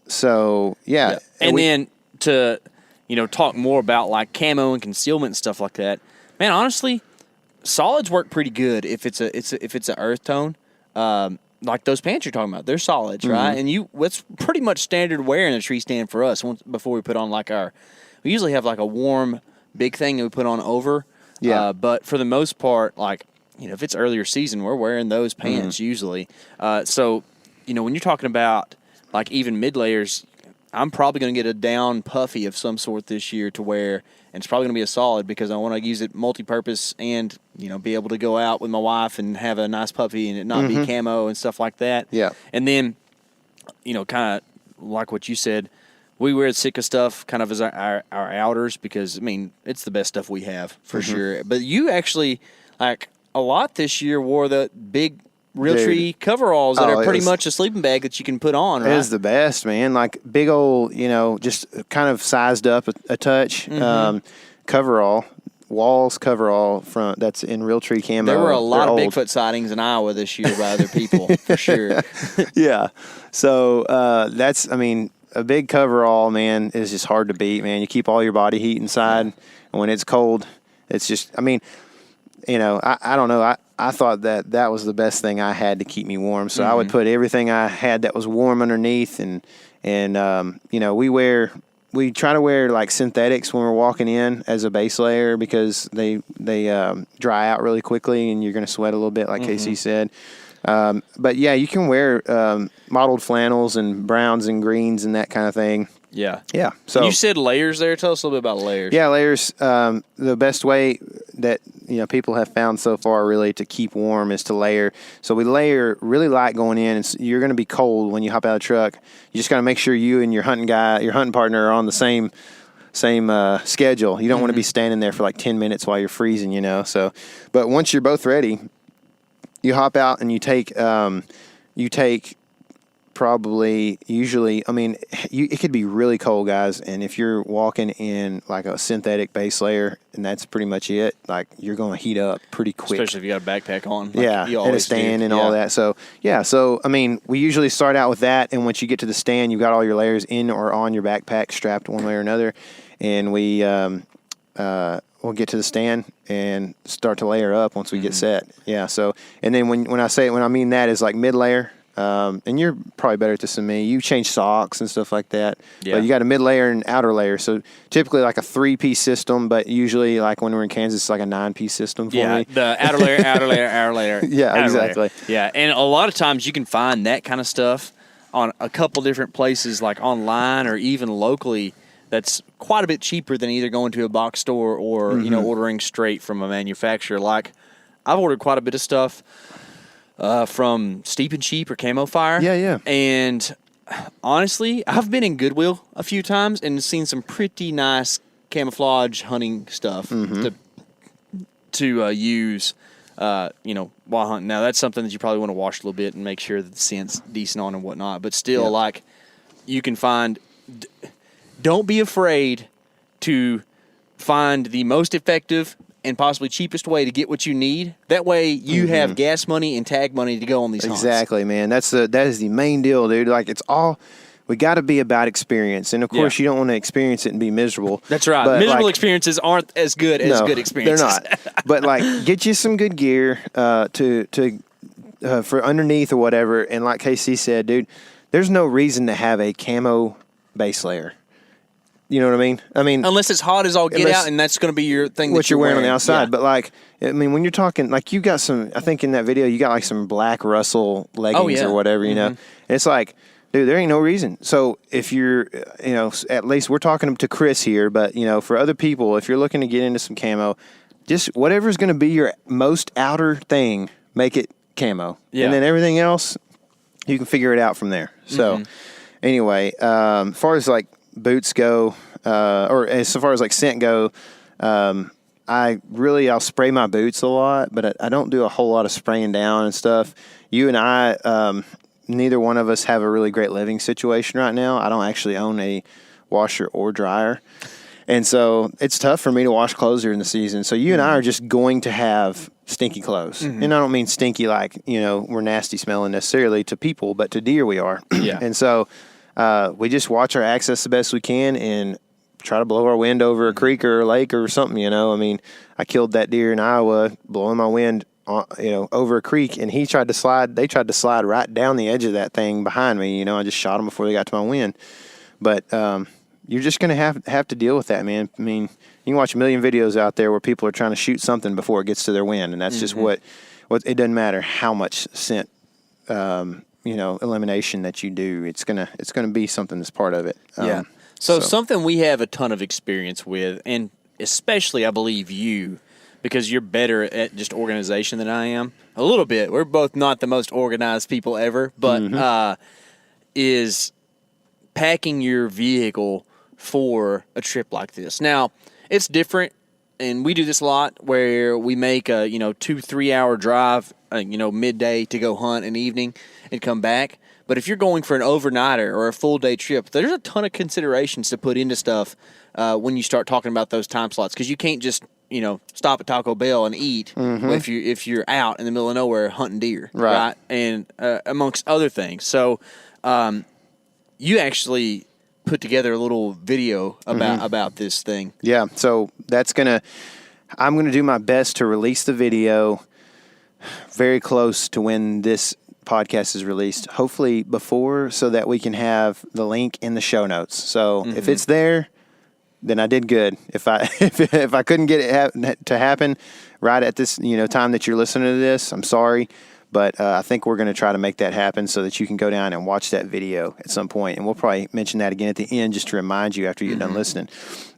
So yeah. And then to, talk more about like camo and concealment and stuff like that, man, honestly, solids work pretty good if it's a earth tone, like those pants you're talking about. They're solids, right? And what's pretty much standard wear in a tree stand for us. Before we put on we usually have like a warm big thing that we put on over. Yeah. But for the most part, like if it's earlier season, we're wearing those pants usually. So when you're talking about like even mid layers, I'm probably going to get a down puffy of some sort this year to wear. And it's probably going to be a solid because I want to use it multi-purpose and, be able to go out with my wife and have a nice puppy and it not be camo and stuff like that. Yeah. And then, kind of like what you said, we wear Sitka stuff kind of as our outers because, it's the best stuff we have for sure. But you actually, like, a lot this year wore the big Realtree coveralls that are pretty much a sleeping bag that you can put on, right? It is the best, man. Like big old, just kind of sized up a touch coverall. Walls coverall front that's in Realtree camo. There were a lot They're of old. Bigfoot sightings in Iowa this year by other people, for sure. Yeah. So that's, I mean, a big coverall, man, is just hard to beat, man. You keep all your body heat inside, and when it's cold, it's just, I mean, you know, I don't know. I thought that was the best thing I had to keep me warm. So I would put everything I had that was warm underneath, and you know, we try to wear like synthetics when we're walking in as a base layer because they dry out really quickly and you're going to sweat a little bit, like Casey said. But yeah, you can wear mottled flannels and browns and greens and that kind of thing. Yeah. Yeah. So you said layers there. Tell us a little bit about layers. Yeah, layers. The best way that people have found so far really to keep warm is to layer. So we layer really light going in. You're going to be cold when you hop out of the truck. You just got to make sure you and your hunting partner are on the same schedule. You don't want to be standing there for like 10 minutes while you're freezing, So, but once you're both ready, you hop out and you take probably usually, I mean, it could be really cold, guys. And if you're walking in like a synthetic base layer and that's pretty much it, like you're going to heat up pretty quick. Especially if you got a backpack on. Like you and a stand and all that. So, So, I mean, we usually start out with that. And once you get to the stand, you've got all your layers in or on your backpack strapped one way or another. And we'll get to the stand and start to layer up once we get set. Yeah. So, and then when I mean that is like mid layer. And you're probably better at this than me. You change socks and stuff like that. Yeah. But you got a mid layer and outer layer. So typically like a 3-piece system, but usually like when we're in Kansas, it's like a 9-piece system for me. Yeah, the outer layer, outer layer, outer layer. Yeah, outer exactly. Layer. Yeah, and a lot of times you can find that kind of stuff on a couple different places, like online or even locally. That's quite a bit cheaper than either going to a box store or ordering straight from a manufacturer. Like I've ordered quite a bit of stuff. From Steep and Cheap or Camo Fire. Yeah. And honestly, I've been in Goodwill a few times and seen some pretty nice camouflage hunting stuff to use, while hunting. Now, that's something that you probably want to wash a little bit and make sure that the scent's decent on and whatnot. But still, like, you can find... Don't be afraid to find the most effective and possibly cheapest way to get what you need. That way you have gas money and tag money to go on these hunts. Exactly, man. That is the main deal, dude. Like we got to be about experience. And of course you don't want to experience it and be miserable. That's right. But miserable experiences aren't as good as good experiences. They're not. But like get you some good gear for underneath or whatever. And like KC said, dude, there's no reason to have a camo base layer. You know what I mean? Unless it's hot as all get out, and that's going to be your thing. What you're wearing on the outside, yeah. But like, I mean, when you're talking, like, you got some. I think in that video you got like some black Russell leggings or whatever. You know, and it's like, dude, there ain't no reason. So if you're, at least we're talking to Chris here, but for other people, if you're looking to get into some camo, just whatever's going to be your most outer thing, make it camo, and then everything else, you can figure it out from there. So anyway, as far as like boots go, or as far as like scent go, I'll spray my boots a lot, but I don't do a whole lot of spraying down and stuff. You and I, neither one of us have a really great living situation right now. I don't actually own a washer or dryer. And so it's tough for me to wash clothes during the season. So you and I are just going to have stinky clothes. And I don't mean stinky like, we're nasty smelling necessarily to people, but to deer we are. Yeah. And so we just watch our access the best we can and try to blow our wind over a creek or a lake or something, I mean, I killed that deer in Iowa blowing my wind, over a creek, and they tried to slide right down the edge of that thing behind me. I just shot them before they got to my wind. But you're just going to have to deal with that, man. I mean, you can watch a million videos out there where people are trying to shoot something before it gets to their wind, and that's just what it doesn't matter how much scent elimination that you do, it's gonna be something that's part of it. So something we have a ton of experience with, and especially I believe you, because you're better at just organization than I am. A little bit. We're both not the most organized people ever, but is packing your vehicle for a trip like this. Now, it's different, and we do this a lot where we make a 2-3 hour drive, midday to go hunt in the evening and come back. But if you're going for an overnighter or a full day trip, there's a ton of considerations to put into stuff when you start talking about those time slots, because you can't just stop at Taco Bell and eat if you're out in the middle of nowhere hunting deer, right? And amongst other things. So you actually put together a little video about this thing. Yeah, so I'm going to do my best to release the video very close to when this podcast is released, hopefully before, so that we can have the link in the show notes. So if it's there, then I did good. If I couldn't get it to happen right at this time that you're listening to this, I'm sorry. But I think we're going to try to make that happen so that you can go down and watch that video at some point. And we'll probably mention that again at the end just to remind you after you're done listening.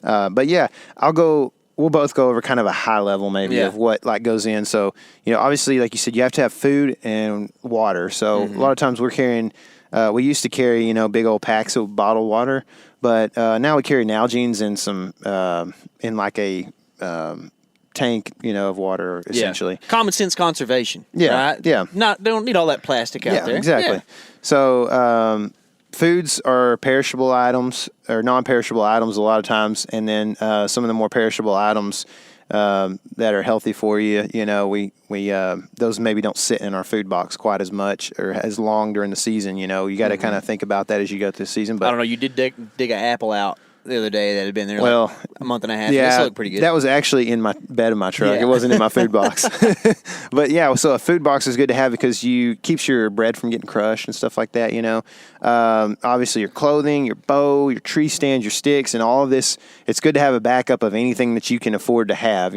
But yeah, we'll both go over kind of a high level maybe of what goes in. So, obviously, like you said, you have to have food and water. So a lot of times we're carrying, we used to carry, big old packs of bottled water. But now we carry Nalgene's and some, in like a tank, of water, essentially. Yeah. Common sense conservation. Yeah, right? yeah. They don't need all that plastic out there. Exactly. Yeah. So foods are perishable items or non-perishable items a lot of times, and then some of the more perishable items that are healthy for you, we those maybe don't sit in our food box quite as much or as long during the season. You got to kind of think about that as you go through the season. But I don't know. You did dig an apple out the other day that had been there a month and a half. Yeah, this looked pretty good. That was actually in my bed of my truck. Yeah. It wasn't in my food box. But yeah, so a food box is good to have because keeps your bread from getting crushed and stuff like that, Obviously your clothing, your bow, your tree stands, your sticks, and all of this, it's good to have a backup of anything that you can afford to have,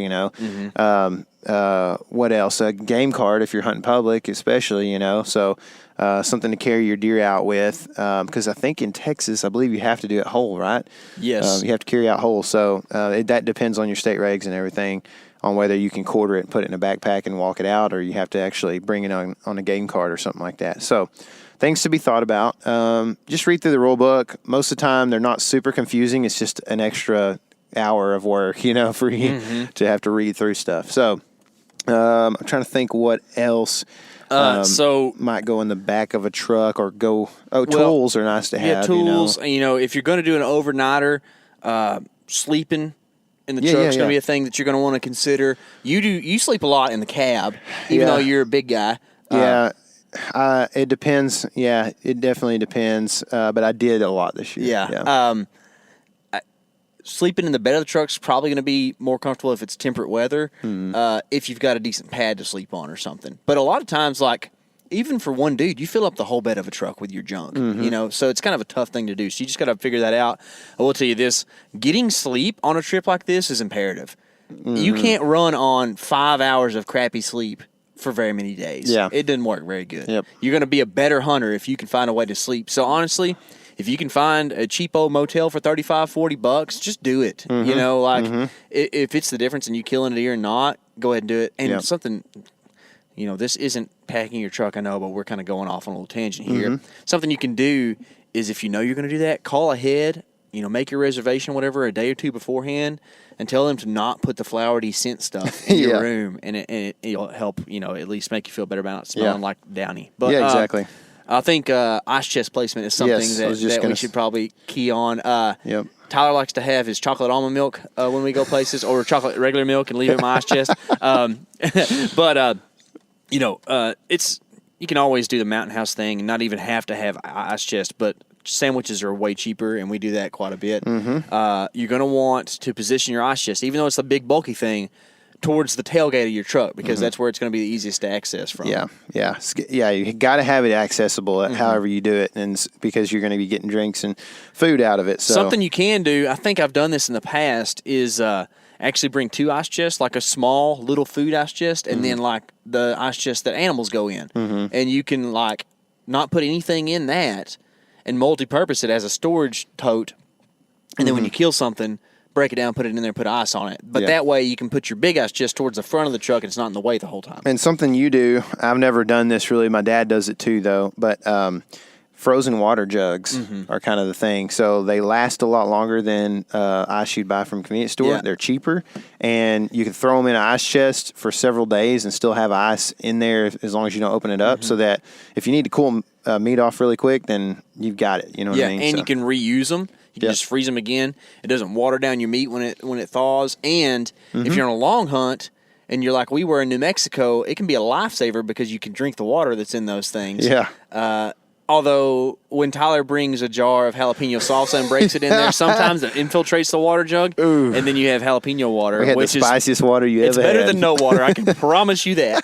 what else? A game card if you're hunting public, especially, so something to carry your deer out with, because I think in Texas, I believe you have to do it whole, right? Yes. You have to carry out whole, so that depends on your state regs and everything on whether you can quarter it and put it in a backpack and walk it out, or you have to actually bring it on a game card or something like that. So things to be thought about. Just read through the rule book. Most of the time, they're not super confusing. It's just an extra hour of work, for you to have to read through stuff. So I'm trying to think what else might go in the back of a truck or go. Tools are nice to have. Yeah, tools. If you're going to do an overnighter, sleeping in the truck is going to be a thing that you're going to want to consider. You sleep a lot in the cab, even though you're a big guy. It depends. Yeah, it definitely depends. But I did a lot this year. Yeah. Sleeping in the bed of the truck is probably going to be more comfortable if it's temperate weather, if you've got a decent pad to sleep on or something. But a lot of times, even for one dude, you fill up the whole bed of a truck with your junk, so it's kind of a tough thing to do. So you just got to figure that out. I will tell you this, getting sleep on a trip like this is imperative. You can't run on 5 hours of crappy sleep for very many days. Yeah. It doesn't work very good. Yep. You're going to be a better hunter if you can find a way to sleep. So honestly, if you can find a cheapo motel for $35-$40, just do it. If it's the difference in you killing a deer or not, go ahead and do it. And something, this isn't packing your truck, I know, but we're kind of going off on a little tangent here. Something you can do is if you know you're going to do that, call ahead, make your reservation, whatever, a day or two beforehand, and tell them to not put the flowery scent stuff in your room, and it'll help, at least make you feel better about not smelling like downy. But, exactly. I think ice chest placement is something that we should probably key on. Tyler likes to have his chocolate almond milk when we go places, or chocolate regular milk, and leave it in my ice chest. But you can always do the Mountain House thing and not even have to have ice chest, but sandwiches are way cheaper, and we do that quite a bit. You're going to want to position your ice chest, even though it's a big bulky thing, towards the tailgate of your truck, because that's where it's going to be the easiest to access from. Yeah. You got to have it accessible however you do it, and because you're going to be getting drinks and food out of it. So something you can do, I think I've done this in the past, is actually bring 2 ice chests, like a small little food ice chest, and then the ice chest that animals go in, and you can not put anything in that, and multi-purpose it as a storage tote, and then when you kill something, break it down, put it in there, put ice on it. But that way you can put your big ice just towards the front of the truck, and it's not in the way the whole time. And something you do, I've never done this really. My dad does it too, though. But frozen water jugs are kind of the thing. So they last a lot longer than ice you'd buy from a convenience store. Yeah. They're cheaper, and you can throw them in an ice chest for several days and still have ice in there as long as you don't open it up, so that if you need to cool meat off really quick, then you've got it. You know what I mean? And you can reuse them. You can just freeze them again. It doesn't water down your meat when it thaws. And if you're on a long hunt and you're like we were in New Mexico, it can be a lifesaver because you can drink the water that's in those things. Yeah. Although when Tyler brings a jar of jalapeno salsa and breaks it in there, sometimes it infiltrates the water jug, and then you have jalapeno water. We had the spiciest water you ever had. It's better than no water. I can promise you that.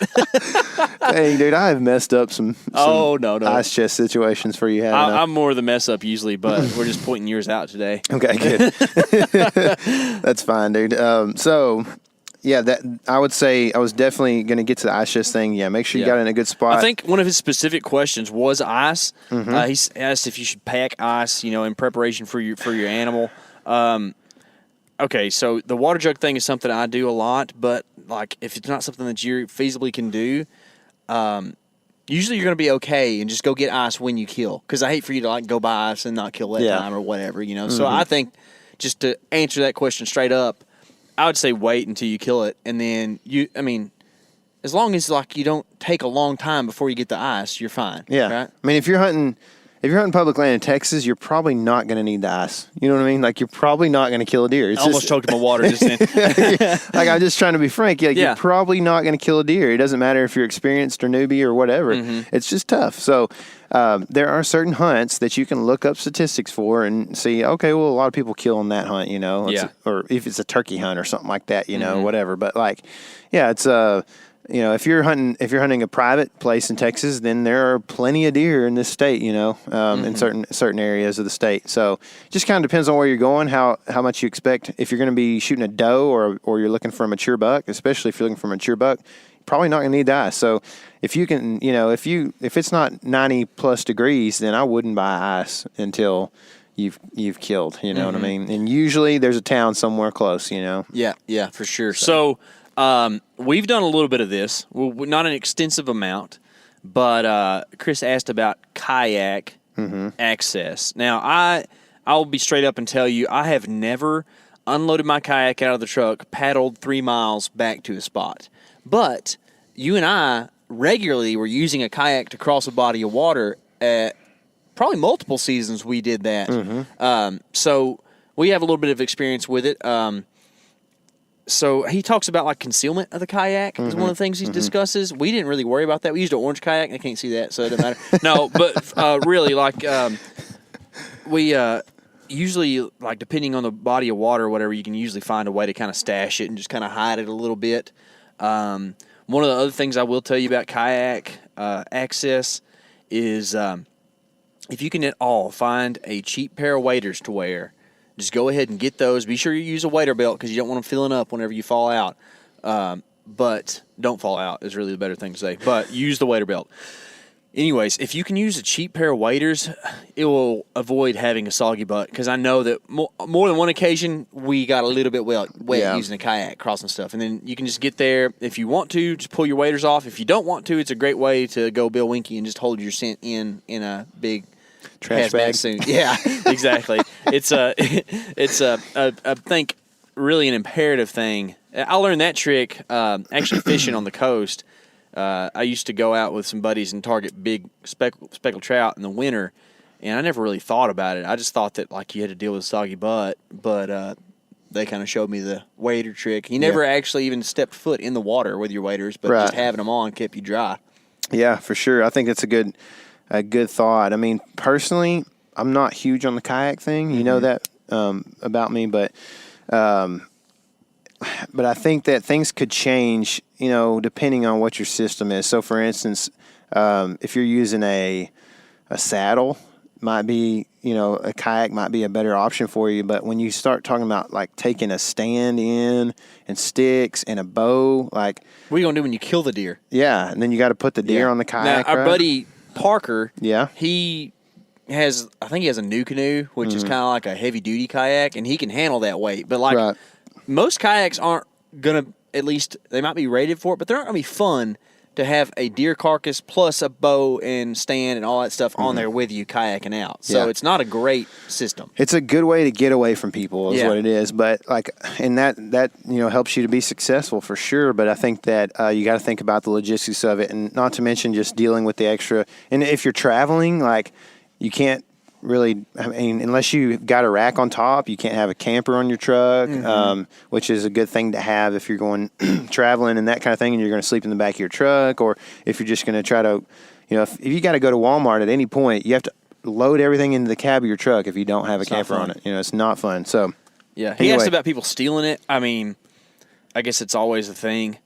Hey, dude, I have messed up some no. ice chest situations for you. I'm more the mess up usually, but we're just pointing yours out today. Okay, good. That's fine, dude. Yeah, that I would say I was definitely going to get to the ice chest thing. Yeah, make sure you got it in a good spot. I think one of his specific questions was ice. He asked if you should pack ice, in preparation for your animal. Okay, so the water jug thing is something I do a lot, but like if it's not something that you feasibly can do, usually you're going to be okay and just go get ice when you kill. Because I hate for you to like go buy ice and not kill that time or whatever. So I think just to answer that question straight up, I would say wait until you kill it, and then as long as like you don't take a long time before you get the ice, you're fine. Yeah, right? I mean, if you're hunting public land in Texas, you're probably not going to need the ice. You know what I mean? Like you're probably not going to kill a deer. I almost choked my water just then. Like I'm just trying to be frank. You're probably not going to kill a deer. It doesn't matter if you're experienced or newbie or whatever. It's just tough. So there are certain hunts that you can look up statistics for and see, okay, well, a lot of people kill on that hunt, or if it's a turkey hunt or something like that, whatever. But like, it's if you're hunting a private place in Texas, then there are plenty of deer in this state, in certain areas of the state. So it just kind of depends on where you're going, how much you expect. If you're going to be shooting a doe or you're looking for a mature buck, especially if you're looking for a mature buck, you're probably not going to need the ice. So if you can, if it's not 90 plus degrees, then I wouldn't buy ice until you've killed, what I mean? And usually there's a town somewhere close, Yeah, for sure. So we've done a little bit of this, not an extensive amount, but Chris asked about kayak access. Now, I'll be straight up and tell you, I have never unloaded my kayak out of the truck, paddled 3 miles back to a spot. But you and I regularly were using a kayak to cross a body of water at probably multiple seasons we did that. So we have a little bit of experience with it. So he talks about like concealment of the kayak is one of the things he discusses. We didn't really worry about that. We used an orange kayak. I can't see that, so it doesn't matter. No, but really, like we usually, like depending on the body of water or whatever, you can usually find a way to kind of stash it and just kind of hide it a little bit. One of the other things I will tell you about kayak access is if you can at all find a cheap pair of waders to wear, just go ahead and get those. Be sure you use a wader belt because you don't want them filling up whenever you fall out. But don't fall out is really the better thing to say. But use the wader belt. Anyways, if you can use a cheap pair of waders, it will avoid having a soggy butt. Because I know that more than one occasion, we got a little bit wet using a kayak, crossing stuff. And then you can just get there. If you want to, just pull your waders off. If you don't want to, it's a great way to go Bill Winky and just hold your scent in a big trash bag. Soon. Yeah, exactly. It's I think really an imperative thing. I learned that trick actually fishing on the coast. I used to go out with some buddies and target big speckled trout in the winter, and I never really thought about it. I just thought that like you had to deal with a soggy butt, but they kind of showed me the wader trick. You never actually even stepped foot in the water with your waders, but just having them on kept you dry. Yeah, for sure. I think that's a good thought. I mean, personally, I'm not huge on the kayak thing. You know that about me, but I think that things could change, depending on what your system is. So, for instance, if you're using a saddle, might be, a kayak might be a better option for you. But when you start talking about like taking a stand in and sticks and a bow, like what are you gonna do when you kill the deer? Yeah, and then you got to put the deer on the kayak. Now, our buddy Parker, he has a new canoe, which is kind of like a heavy duty kayak, and he can handle that weight. But like most kayaks aren't gonna, at least they might be rated for it, but they're not gonna be fun to have a deer carcass plus a bow and stand and all that stuff on there with you kayaking out. So it's not a great system. It's a good way to get away from people is what it is. But like, and that helps you to be successful for sure. But I think that you got to think about the logistics of it, and not to mention just dealing with the extra. And if you're traveling, like you can't really, I mean, unless you got a rack on top, you can't have a camper on your truck, which is a good thing to have if you're going traveling and that kind of thing, and you're going to sleep in the back of your truck, or if you're just going to try to, if you got to go to Walmart at any point, you have to load everything into the cab of your truck if you don't have a camper on it. It's not fun. So, yeah. He asked about people stealing it. I mean, I guess it's always a thing.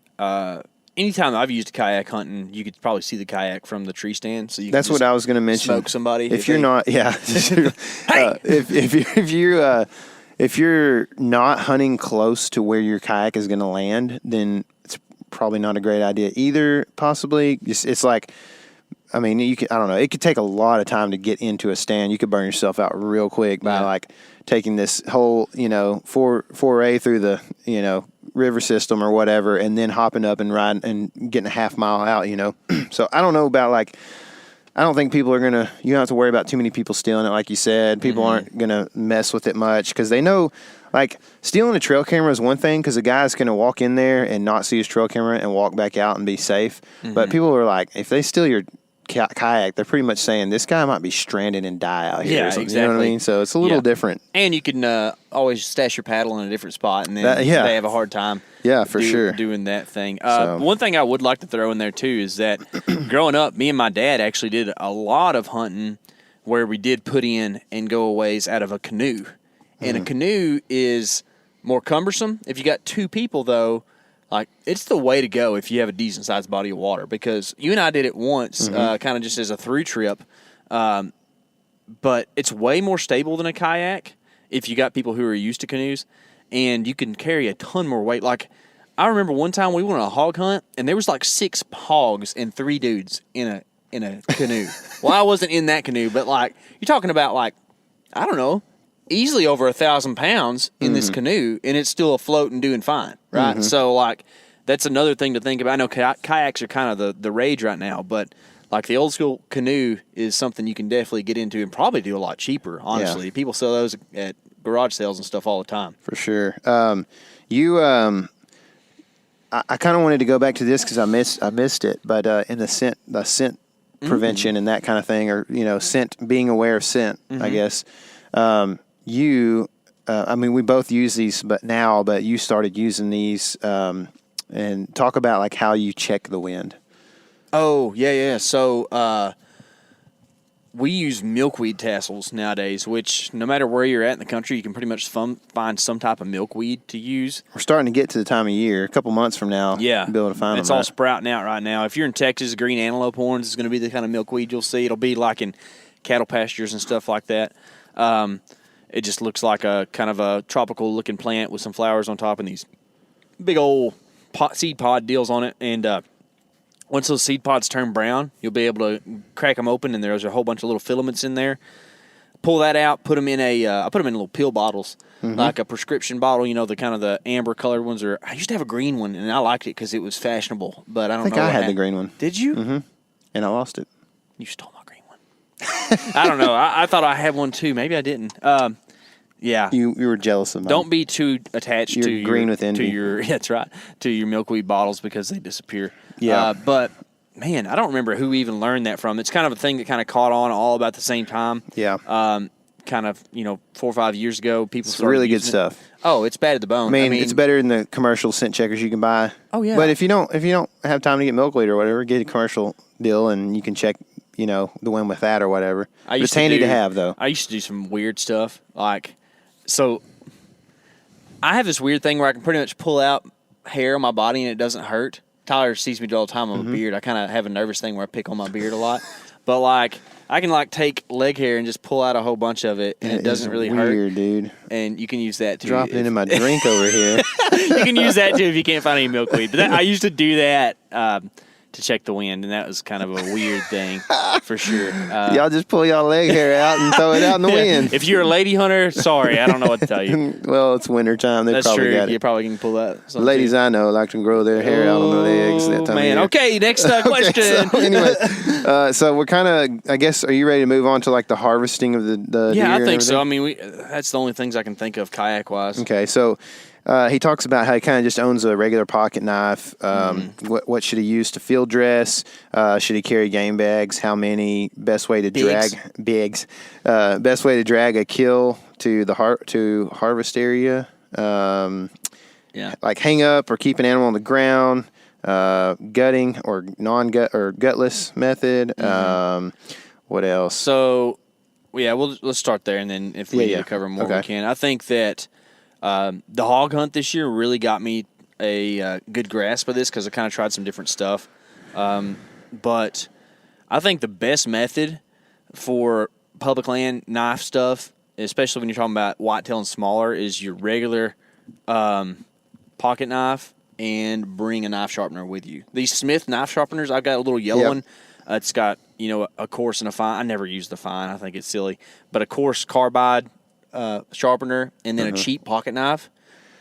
Anytime I've used a kayak hunting, you could probably see the kayak from the tree stand. So that's what I was going to mention. Smoke somebody if you're not. Yeah. If you're not hunting close to where your kayak is going to land, then it's probably not a great idea either. Possibly, it's like, I mean, I don't know. It could take a lot of time to get into a stand. You could burn yourself out real quick by like taking this whole, foray through the, river system or whatever, and then hopping up and riding and getting a half mile out, So I don't know about I don't think people are going to, you don't have to worry about too many people stealing it. Like you said, people aren't going to mess with it much because they know, stealing a trail camera is one thing because a guy's going to walk in there and not see his trail camera and walk back out and be safe. But people are like, if they steal your kayak, they're pretty much saying this guy might be stranded and die out here. Yeah, exactly. You know what I mean? So it's a little different. And you can always stash your paddle in a different spot, and then they have a hard time. Yeah, for sure, doing that thing. One thing I would like to throw in there too is that growing up, me and my dad actually did a lot of hunting where we did put in and go a ways out of a canoe, and a canoe is more cumbersome. If you got two people though, it's the way to go if you have a decent-sized body of water, because you and I did it once, kind of just as a through trip, but it's way more stable than a kayak if you got people who are used to canoes, and you can carry a ton more weight. I remember one time we went on a hog hunt, and there was 6 hogs and 3 dudes in a canoe. Well, I wasn't in that canoe, but you're talking about I don't know, easily over 1,000 pounds in this canoe, and it's still afloat and doing fine, right? So, that's another thing to think about. I know kayaks are kind of the rage right now, but, the old school canoe is something you can definitely get into and probably do a lot cheaper, honestly. Yeah. People sell those at garage sales and stuff all the time. For sure. I kind of wanted to go back to this because I missed it, but in the scent prevention and that kind of thing, or, scent, being aware of scent, I guess. We both use these, but you started using these, and talk about how you check the wind. Oh, yeah. So, we use milkweed tassels nowadays, which no matter where you're at in the country, you can pretty much find some type of milkweed to use. We're starting to get to the time of year. A couple months from now, you'll be able to find them. It's all sprouting out right now. If you're in Texas, green antelope horns is going to be the kind of milkweed you'll see. It'll be in cattle pastures and stuff like that. It just looks like a kind of a tropical-looking plant with some flowers on top and these big old seed pod deals on it. And once those seed pods turn brown, you'll be able to crack them open, and there's a whole bunch of little filaments in there. Pull that out, put them in I put them in little pill bottles, like a prescription bottle, the kind of the amber-colored ones. I used to have a green one, and I liked it because it was fashionable, but I don't know. I think I had the green one. Did you? Mm-hmm. And I lost it. You stole my green one. I don't know. I thought I had one too. Maybe I didn't. Yeah. You were jealous of mine. Don't be too attached to your green with envy. That's right. To your milkweed bottles because they disappear. Yeah. But man, I don't remember who even learned that from. It's kind of a thing that kind of caught on all about the same time. Yeah. Kind of, 4 or 5 years ago, people started really good using stuff. Oh, it's bad at the bone. I mean, it's better than the commercial scent checkers you can buy. Oh yeah. But if you don't have time to get milkweed or whatever, get a commercial deal and you can check, the one with that or whatever. It's handy to have though. I used to do some weird stuff so I have this weird thing where I can pretty much pull out hair on my body and it doesn't hurt. Tyler sees me do it all the time on my beard. I kind of have a nervous thing where I pick on my beard a lot. But I can take leg hair and just pull out a whole bunch of it and it doesn't really hurt. Weird, dude. And you can use that too. Drop it into my drink over here. You can use that too if you can't find any milkweed. But I used to do that to check the wind, and that was kind of a weird thing for sure. Y'all just pull y'all leg hair out and throw it out in the wind. If you're a lady hunter, sorry, I don't know what to tell you. Well, it's winter time. That's probably true. Got it. You probably can pull that. The ladies I know like to grow their hair out on their legs. That time man. of year. Okay, next question. So anyway, so we're kind of, I guess, are you ready to move on to the harvesting of the deer? Yeah, I think so. I mean, that's the only things I can think of kayak-wise. Okay, so He talks about how he kind of just owns a regular pocket knife. What should he use to field dress? Should he carry game bags? How many? Best way to drag bigs. Best way to drag a kill to the harvest area. Like hang up or keep an animal on the ground. Gutting or non-gut or gutless method. What else? So, let's start there, and then if we need to cover more, we can. I think that the hog hunt this year really got me a good grasp of this because I kind of tried some different stuff. But I think the best method for public land knife stuff, especially when you're talking about whitetail and smaller, is your regular pocket knife and bring a knife sharpener with you. These Smith knife sharpeners, I've got a little yellow one. It's got, a coarse and a fine. I never use the fine. I think it's silly. But a coarse carbide sharpener and then a cheap pocket knife.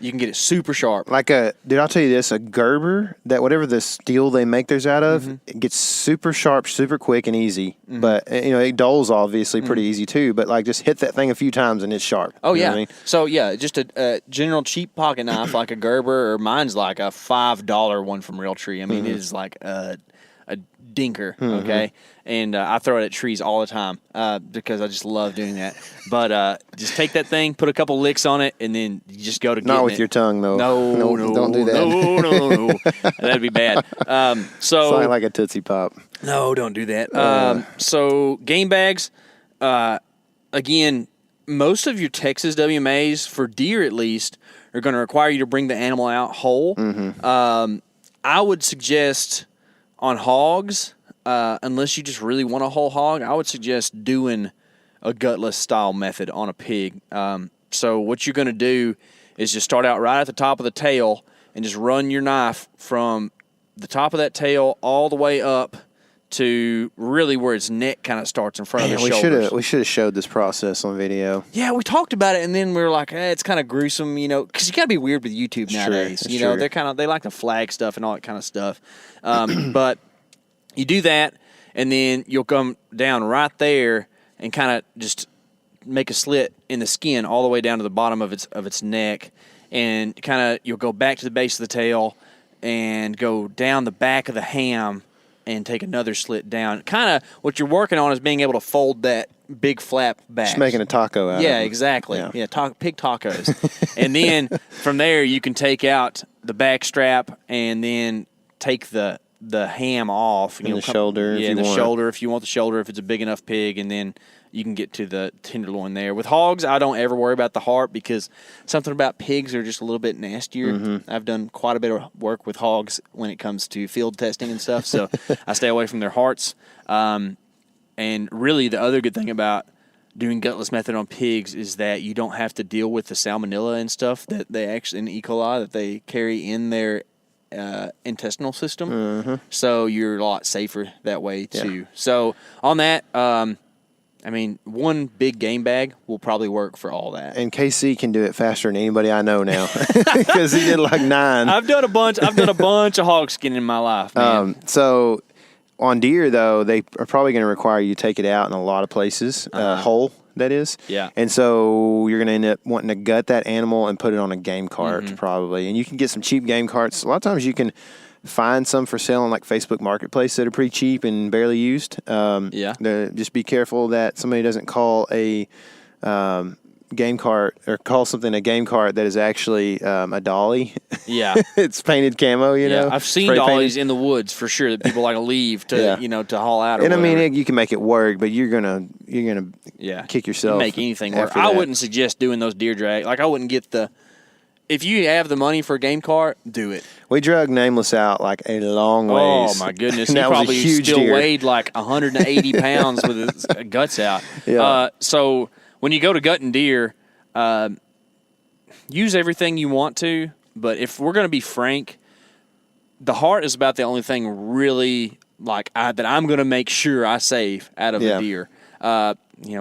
You can get it super sharp. Dude, I'll tell you this, a Gerber, that whatever the steel they make theirs out of, it gets super sharp, super quick and easy. But, it dulls obviously pretty easy too. But, just hit that thing a few times and it's sharp. Oh, you know yeah. what I mean? So, just a general cheap pocket knife like a Gerber, or mine's like a $5 one from Realtree. I mean, it is like a dinker, okay? And I throw it at trees all the time because I just love doing that. But just take that thing, put a couple licks on it, and then you just go to Not with your tongue, though. No, don't do that. No. That'd be bad. It's like a Tootsie Pop. No, don't do that. So game bags, again, most of your Texas WMAs, for deer at least, are going to require you to bring the animal out whole. I would suggest on hogs, unless you just really want a whole hog, I would suggest doing a gutless style method on a pig. So what you're going to do is just start out right at the top of the tail and just run your knife from the top of that tail all the way up to really where its neck kind of starts in front of the shoulders. We should have showed this process on video. Yeah, we talked about it, and then we were like, it's kind of gruesome, because you got to be weird with YouTube nowadays. They like to flag stuff and all that kind of stuff. But you do that, and then you'll come down right there and kind of just make a slit in the skin all the way down to the bottom of its neck, and you'll go back to the base of the tail and go down the back of the ham and take another slit down. Kind of what you're working on is being able to fold that big flap back. Just making a taco out of it. Yeah, exactly. Yeah, pig tacos. And then from there you can take out the back strap and then take the ham off. And the shoulder if you want. Shoulder if you want the shoulder, if it's a big enough pig, and then you can get to the tenderloin there. With hogs, I don't ever worry about the heart because something about pigs are just a little bit nastier. I've done quite a bit of work with hogs when it comes to field testing and stuff, so I stay away from their hearts. And really the other good thing about doing gutless method on pigs is that you don't have to deal with the salmonella and stuff that they actually, in E. coli, that they carry in their intestinal system. So you're a lot safer that way too. So on that, one big game bag will probably work for all that. And KC can do it faster than anybody I know now because he did like 9. I've done a bunch of hog skin in my life, man. So on deer though, they are probably going to require you to take it out in a lot of places, whole. That is. Yeah. And so you're going to end up wanting to gut that animal and put it on a game cart probably. And you can get some cheap game carts. A lot of times you can find some for sale on like Facebook Marketplace that are pretty cheap and barely used. Just be careful that somebody doesn't call a game cart or call something a game cart that is actually a dolly. Yeah. It's painted camo, you know. I've seen dollies in the woods for sure that people like to leave to, to haul out or and whatever. You can make it work, but you're gonna kick yourself. Make anything work. I wouldn't suggest doing those deer drag. Like I wouldn't get if you have the money for a game cart, do it. We drug Nameless out like a long ways. Oh, my goodness. He probably still weighed like 180 pounds with his guts out. Yeah. So when you go to gutting deer, use everything you want to. But if we're going to be frank, the heart is about the only thing really that I'm going to make sure I save out of a deer.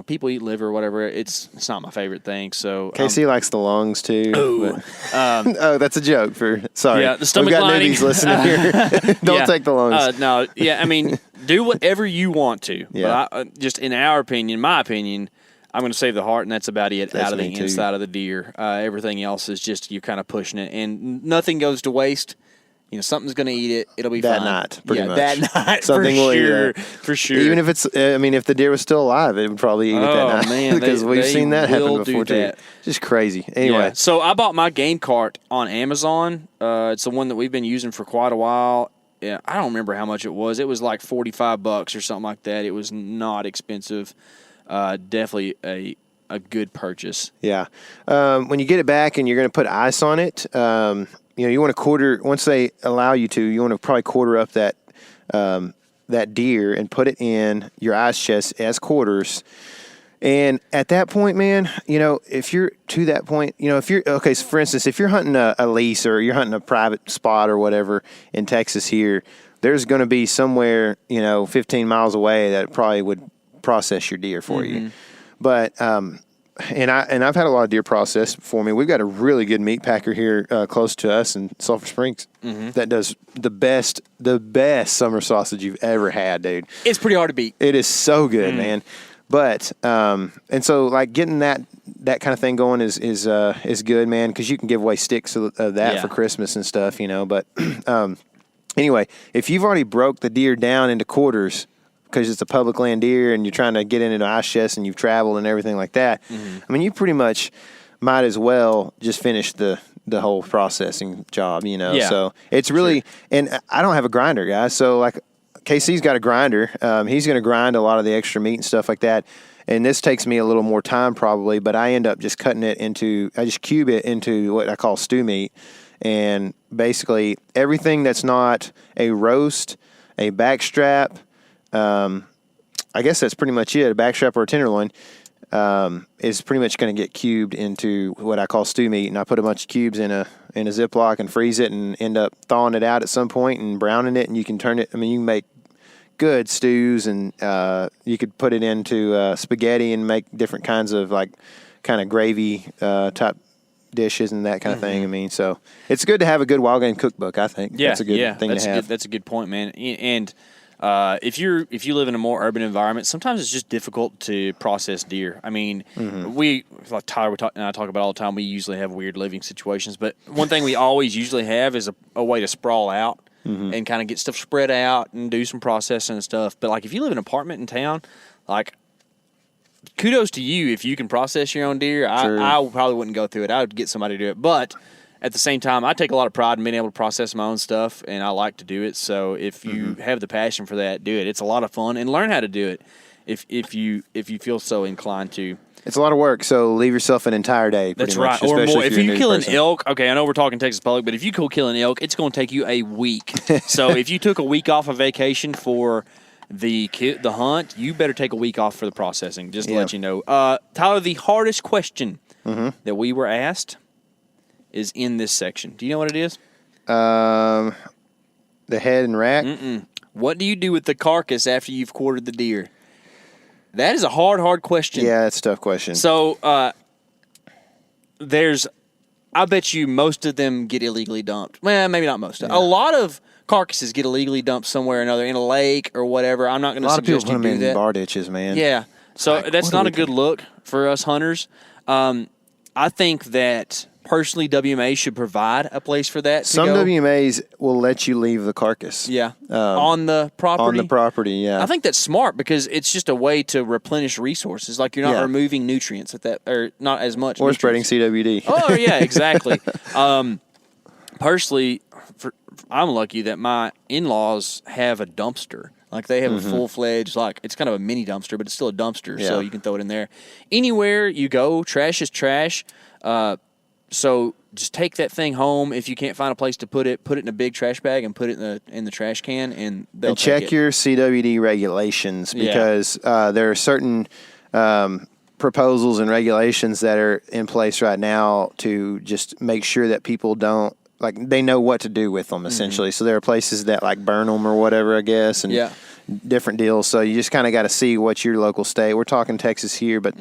People eat liver or whatever. It's not my favorite thing. So KC likes the lungs too. Oh, that's a joke. Sorry. Yeah, the stomach We've got lining. newbies listening here. Don't take the lungs. Do whatever you want to. Yeah. But just in my opinion, I'm going to save the heart, and that's about it. That's out of the me too. inside of the deer. Everything else is just you're kind of pushing it, and nothing goes to waste. Something's going to eat it. It'll be that fine. night, pretty much. That night, Something for will eat sure. it. For sure. Even if it's, if the deer was still alive, it would probably eat it that night. Man, because we've seen that happen will before do too. that. Just crazy. Anyway, Yeah. So I bought my game cart on Amazon. It's the one that we've been using for quite a while. Yeah, I don't remember how much it was. It was like $45 or something like that. It was not expensive. Definitely a good purchase. Yeah. When you get it back and you're going to put ice on it, you want to quarter, once they allow you to, you want to probably quarter up that deer and put it in your ice chest as quarters. And at that point, man, if you're to that point, if you're, okay, so for instance, if you're hunting a lease or you're hunting a private spot or whatever in Texas here, there's going to be somewhere, 15 miles away that probably would process your deer for you. But, and I've had a lot of deer processed for me. We've got a really good meat packer here close to us in Sulphur Springs that does the best summer sausage you've ever had, dude. It's pretty hard to beat. It is so good, man. But and so like getting that kind of thing going is good, man, because you can give away sticks of that for Christmas and stuff, But anyway, if you've already broke the deer down into quarters, because it's a public land deer and you're trying to get into an ice chest and you've traveled and everything like that, I mean, you pretty much might as well just finish the whole processing job, Yeah. So it's really, and I don't have a grinder, guys. So like KC's got a grinder. He's going to grind a lot of the extra meat and stuff like that. And this takes me a little more time probably, but I end up just cutting it I just cube it into what I call stew meat. And basically everything that's not a roast, a backstrap, I guess that's pretty much it. A backstrap or a tenderloin is pretty much going to get cubed into what I call stew meat, and I put a bunch of cubes in a Ziploc and freeze it, and end up thawing it out at some point and browning it, and you can turn it. I mean, you can make good stews, and you could put it into spaghetti and make different kinds of like kind of gravy type dishes and that kind of thing. I mean, so it's good to have a good wild game cookbook. I think that's a good thing to have. That's a good point, man. And if you live in a more urban environment, sometimes it's just difficult to process deer. I mean, like Tyler and I talk about all the time, we usually have weird living situations, but one thing we always usually have is a way to sprawl out and kind of get stuff spread out and do some processing and stuff. But like if you live in an apartment in town, like kudos to you if you can process your own deer. Sure. I probably wouldn't go through it. I would get somebody to do it, but at the same time, I take a lot of pride in being able to process my own stuff, and I like to do it. So if you have the passion for that, do it. It's a lot of fun, and learn how to do it if you feel so inclined to. It's a lot of work, so leave yourself an entire day. That's much, right, or more. if If you you're a kill new an person. elk, okay, I know we're talking Texas public, but if you go kill an elk, it's going to take you a week. So if you took a week off of vacation for the hunt, you better take a week off for the processing. Just to let you know, Tyler. The hardest question that we were asked is in this section. Do you know what it is? The head and rack. What do you do with the carcass after you've quartered the deer? That is a hard question. Yeah, that's a tough question. So I bet you most of them get illegally dumped. Well, maybe not most. A lot of carcasses get illegally dumped somewhere or another in a lake or whatever. I'm not going to suggest you do that. A lot of people put them in bar ditches, man. Yeah. So Like, that's what do not we a good look for us hunters. I think that personally WMA should provide a place for that to Some go. WMAs will let you leave the carcass. Yeah. On the property. On the property, yeah. I think that's smart because it's just a way to replenish resources. Like you're not removing nutrients at that, or not as much. Or nutrients. spreading CWD. Oh yeah, exactly. Personally, I'm lucky that my in-laws have a dumpster. Like they have a full-fledged, like it's kind of a mini dumpster, but it's still a dumpster, so you can throw it in there. Anywhere you go, trash is trash. So just take that thing home. If you can't find a place to put it in a big trash bag and put it in the trash can, and they'll check take it. your CWD regulations because there are certain proposals and regulations that are in place right now to just make sure that people don't, like, they know what to do with them, essentially. So there are places that, like, burn them or whatever, I guess, and different deals. So you just kind of got to see what your local state, we're talking Texas here, but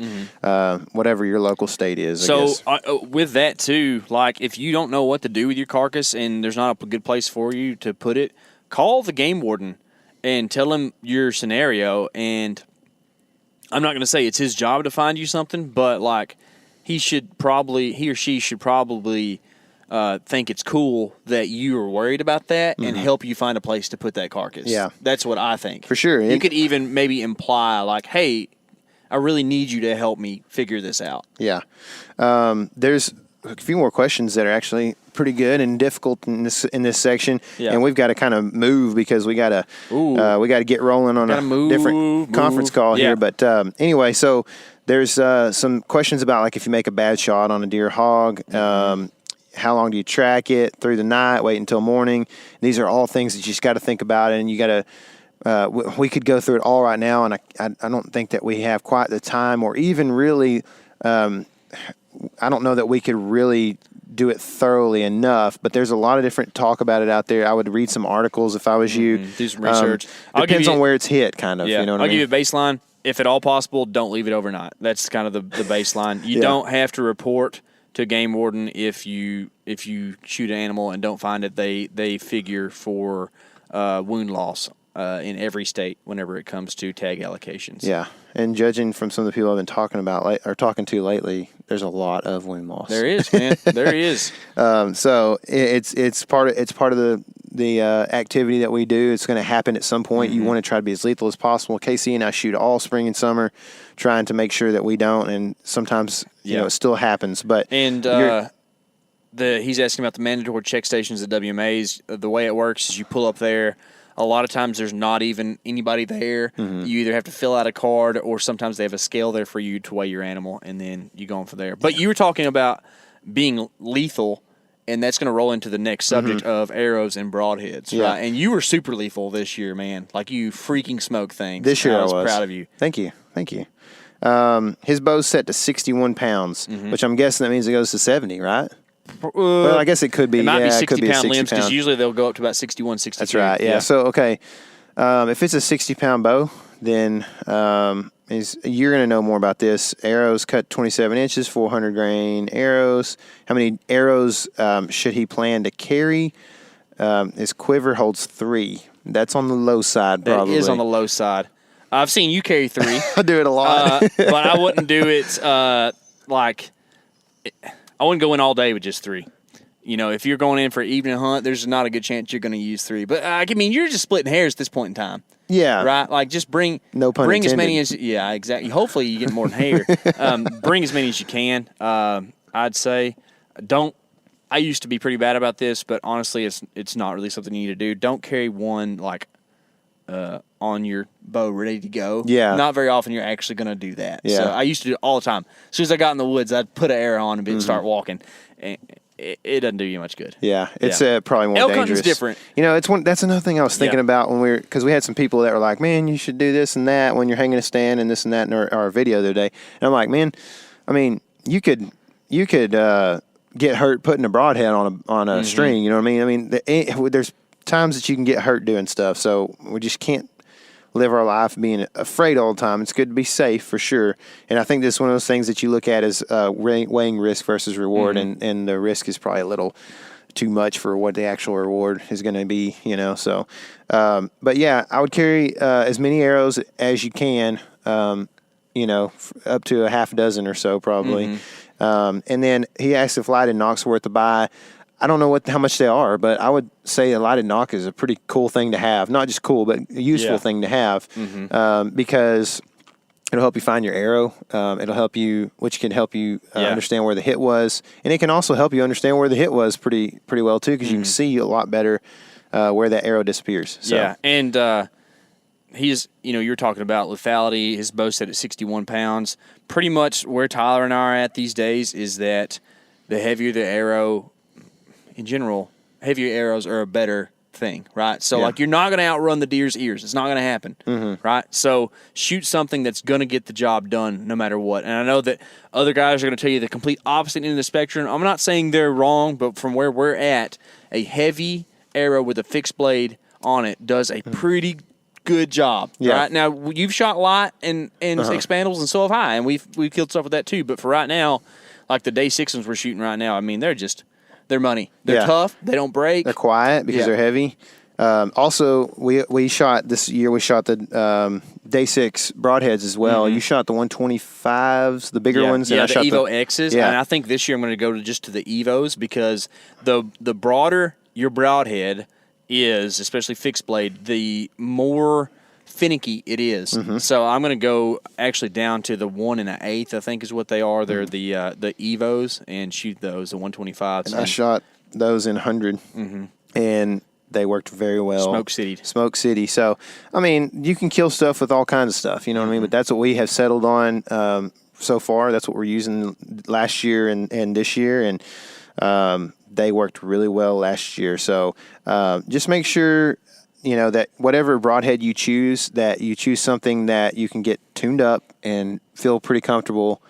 whatever your local state is, I guess. With that, too, like, if you don't know what to do with your carcass and there's not a good place for you to put it, call the game warden and tell him your scenario, and I'm not going to say it's his job to find you something, but like he or she should probably think it's cool that you are worried about that and help you find a place to put that carcass. Yeah. That's what I think. For sure. You could even maybe imply like, hey, I really need you to help me figure this out. Yeah. There's a few more questions that are actually pretty good and difficult in this section, and we've got to kind of move because we got to get rolling on different conference call here. But anyway, so there's some questions about like if you make a bad shot on a deer hog, how long do you track it through the night? Wait until morning. These are all things that you just got to think about, and you got to. We could go through it all right now, and I don't think that we have quite the time or even really. I don't know that we could really do it thoroughly enough, but there's a lot of different talk about it out there. I would read some articles if I was you. Do some research. Depends on where it's hit, kind of. Yeah. You know what I mean? I'll give you a baseline. If at all possible, don't leave it overnight. That's kind of the baseline. You don't have to report to a game warden if you shoot an animal and don't find it. They figure for wound loss in every state whenever it comes to tag allocations. Yeah, and judging from some of the people I've been talking to lately, there's a lot of wound loss. There is, man. There is. So it's part of the activity that we do. It's going to happen at some point. You want to try to be as lethal as possible. Casey and I shoot all spring and summer, trying to make sure that we don't. And sometimes you know it still happens. But he's asking about the mandatory check stations at WMAs. The way it works is you pull up there. A lot of times there's not even anybody there. You either have to fill out a card or sometimes they have a scale there for you to weigh your animal, and then you go on from there. But you were talking about being lethal, and that's going to roll into the next subject of arrows and broadheads. Yeah. Right? And you were super lethal this year, man. Like you freaking smoked things. This year I was proud of you. Thank you. His bow's set to 61 pounds, which I'm guessing that means it goes to 70, right? Well, I guess it could be. It might be 60 it could be pound limbs because usually they'll go up to about 61, 62. That's right. Yeah. So okay, if it's a 60-pound bow, then you're going to know more about this. Arrows cut 27 inches, 400 grain arrows. How many arrows should he plan to carry? His quiver holds 3. That's on the low side, probably. It is on the low side. I've seen you carry 3. I do it a lot, but I wouldn't do it I wouldn't go in all day with just 3. You know, if you're going in for an evening hunt, there's not a good chance you're going to use 3. But I mean, you're just splitting hairs at this point in time. Yeah. Right? Like, just bring as many as exactly. Hopefully, you get more than hair. Bring as many as you can. I'd say don't. I used to be pretty bad about this, but honestly, it's not really something you need to do. Don't carry one on your bow ready to go. Yeah. Not very often you're actually going to do that. Yeah. So I used to do it all the time. As soon as I got in the woods, I'd put an arrow on and start walking. And it doesn't do you much good. Yeah. It's probably more elk dangerous. hunting's different. You know, that's another thing I was thinking about when because we had some people that were like, man, you should do this and that when you're hanging a stand and this and that in our video the other day. And I'm like, man, I mean, you could get hurt putting a broadhead on a string. You know what I mean? There's times that you can get hurt doing stuff. So we just can't live our life being afraid all the time. It's good to be safe for sure. And I think this is one of those things that you look at as weighing risk versus reward, and the risk is probably a little too much for what the actual reward is going to be, you know. So, but yeah, I would carry as many arrows as you can, you know, up to a half dozen or so probably. And then he asked if lighted knocks were worth the buy. I don't know how much they are, but I would say a lighted knock is a pretty cool thing to have. Not just cool, but a useful thing to have because it'll help you find your arrow. It'll help you, which can help you understand where the hit was, and it can also help you understand where the hit was pretty well too, because you can see a lot better where that arrow disappears. So. Yeah, and he's, you know, you're talking about lethality. His bow set at 61 pounds. Pretty much where Tyler and I are at these days is that the heavier the arrow. In general, heavier arrows are a better thing, right? So, like, you're not going to outrun the deer's ears. It's not going to happen, right? So, shoot something that's going to get the job done no matter what. And I know that other guys are going to tell you the complete opposite end of the spectrum. I'm not saying they're wrong, but from where we're at, a heavy arrow with a fixed blade on it does a pretty good job, right? Now, you've shot light and expandables, and so have I, and we've killed stuff with that too. But for right now, like the day 6 ones we're shooting right now, I mean, they're money. They're tough. They don't break. They're quiet because they're heavy. Also, we shot this year. We shot the Day 6 broadheads as well. You shot the 125s, the bigger ones. Yeah, and the I shot Evo X's. Yeah. And I think this year I'm going to go to the Evos because the broader your broadhead is, especially fixed blade, the more finicky it is. So I'm going to go actually down to the 1 1/8, I think is what they are. They're the Evos, and shoot those, the 125s. And I shot those in 100, and they worked very well. Smoke City. So, I mean, you can kill stuff with all kinds of stuff, you know what I mean? But that's what we have settled on so far. That's what we're using last year and this year, and they worked really well last year. So just make sure, that whatever broadhead you choose, that you choose something that you can get tuned up and feel pretty comfortable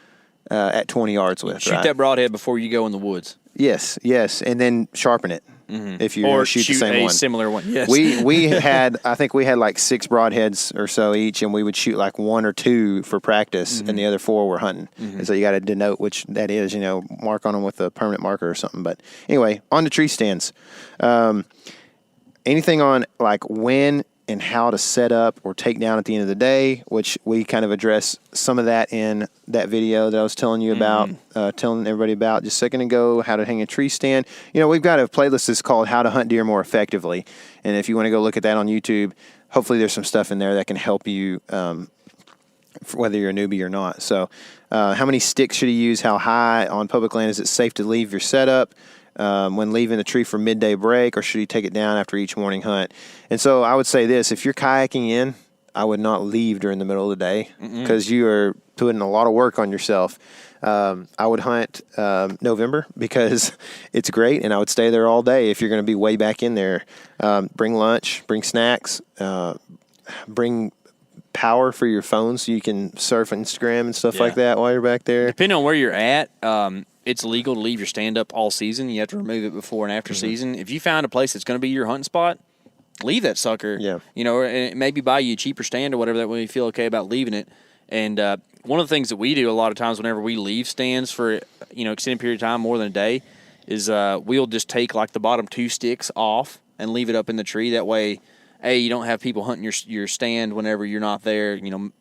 at 20 yards with. Shoot that broadhead before you go in the woods. Yes, and then sharpen it if you shoot the same one. Similar one. Yes. I think we had like 6 broadheads or so each, and we would shoot like 1 or 2 for practice, and the other 4 were hunting. And so you got to denote which that is, mark on them with a permanent marker or something. But anyway, on the tree stands. Anything on like when and how to set up or take down at the end of the day, which we kind of address some of that in that video that I was telling you about, telling everybody about just a second ago, how to hang a tree stand. We've got a playlist that's called How to Hunt Deer More Effectively. And if you want to go look at that on YouTube, hopefully there's some stuff in there that can help you, whether you're a newbie or not. So how many sticks should you use? How high on public land is it safe to leave your setup? When leaving the tree for midday break, or should you take it down after each morning hunt? And so I would say this: if you're kayaking in, I would not leave during the middle of the day because you are putting a lot of work on yourself. I would hunt November because it's great, and I would stay there all day if you're going to be way back in there. Bring lunch, bring snacks, bring power for your phone so you can surf Instagram and stuff like that while you're back there. Depending on where you're at, it's legal to leave your stand up all season. You have to remove it before and after season. If you find a place that's going to be your hunting spot, leave that sucker. Yeah. And maybe buy you a cheaper stand or whatever. That way you feel okay about leaving it. And one of the things that we do a lot of times whenever we leave stands for extended period of time, more than a day, is we'll just take like the bottom 2 sticks off and leave it up in the tree. That way, A, you don't have people hunting your stand whenever you're not there,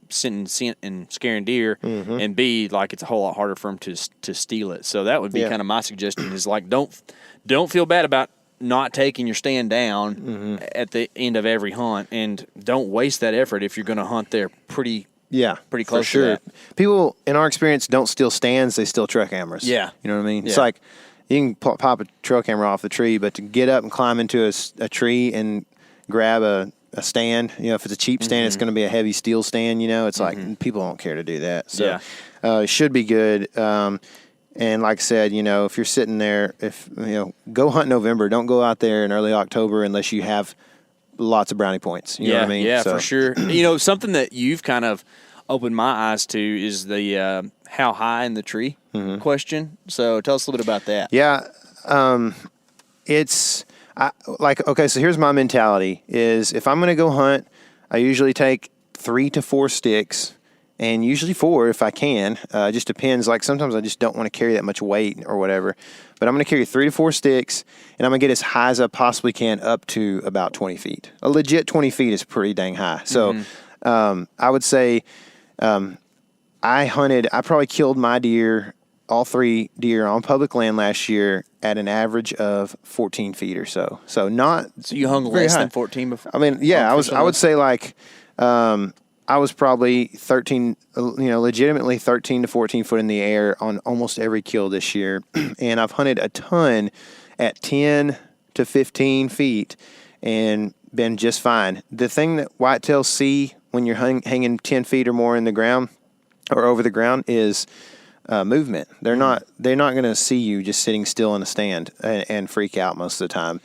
sitting and scaring deer, and B, like it's a whole lot harder for them to steal it. So that would be kind of my suggestion is like don't feel bad about not taking your stand down at the end of every hunt, and don't waste that effort if you're going to hunt there pretty close to that. People, in our experience, don't steal stands, they steal trail cameras. Yeah. You know what I mean? Yeah. It's like you can pop a trail camera off the tree, but to get up and climb into a tree and grab a stand, if it's a cheap stand, it's going to be a heavy steel stand, it's like people don't care to do that. So it should be good. And like I said, if you're sitting there, go hunt November. Don't go out there in early October unless you have lots of brownie points. You know what I mean? Yeah, for sure. Something that you've kind of opened my eyes to is the how high in the tree question. So tell us a little bit about that. Yeah. So here's my mentality is if I'm going to go hunt, I usually take 3 to 4 sticks, and usually 4 if I can. It just depends. Like sometimes I just don't want to carry that much weight or whatever. But I'm going to carry 3 to 4 sticks, and I'm going to get as high as I possibly can up to about 20 feet. A legit 20 feet is pretty dang high. So I would say I probably killed my deer, all 3 deer on public land last year at an average of 14 feet or so. So you hung less than 14 before? I mean, yeah, I would say like I was probably 13, legitimately 13 to 14 foot in the air on almost every kill this year. And I've hunted a ton at 10 to 15 feet and been just fine. The thing that whitetails see when you're hanging 10 feet or more in the ground or over the ground is movement. They're not going to see you just sitting still in a stand and freak out most of the time.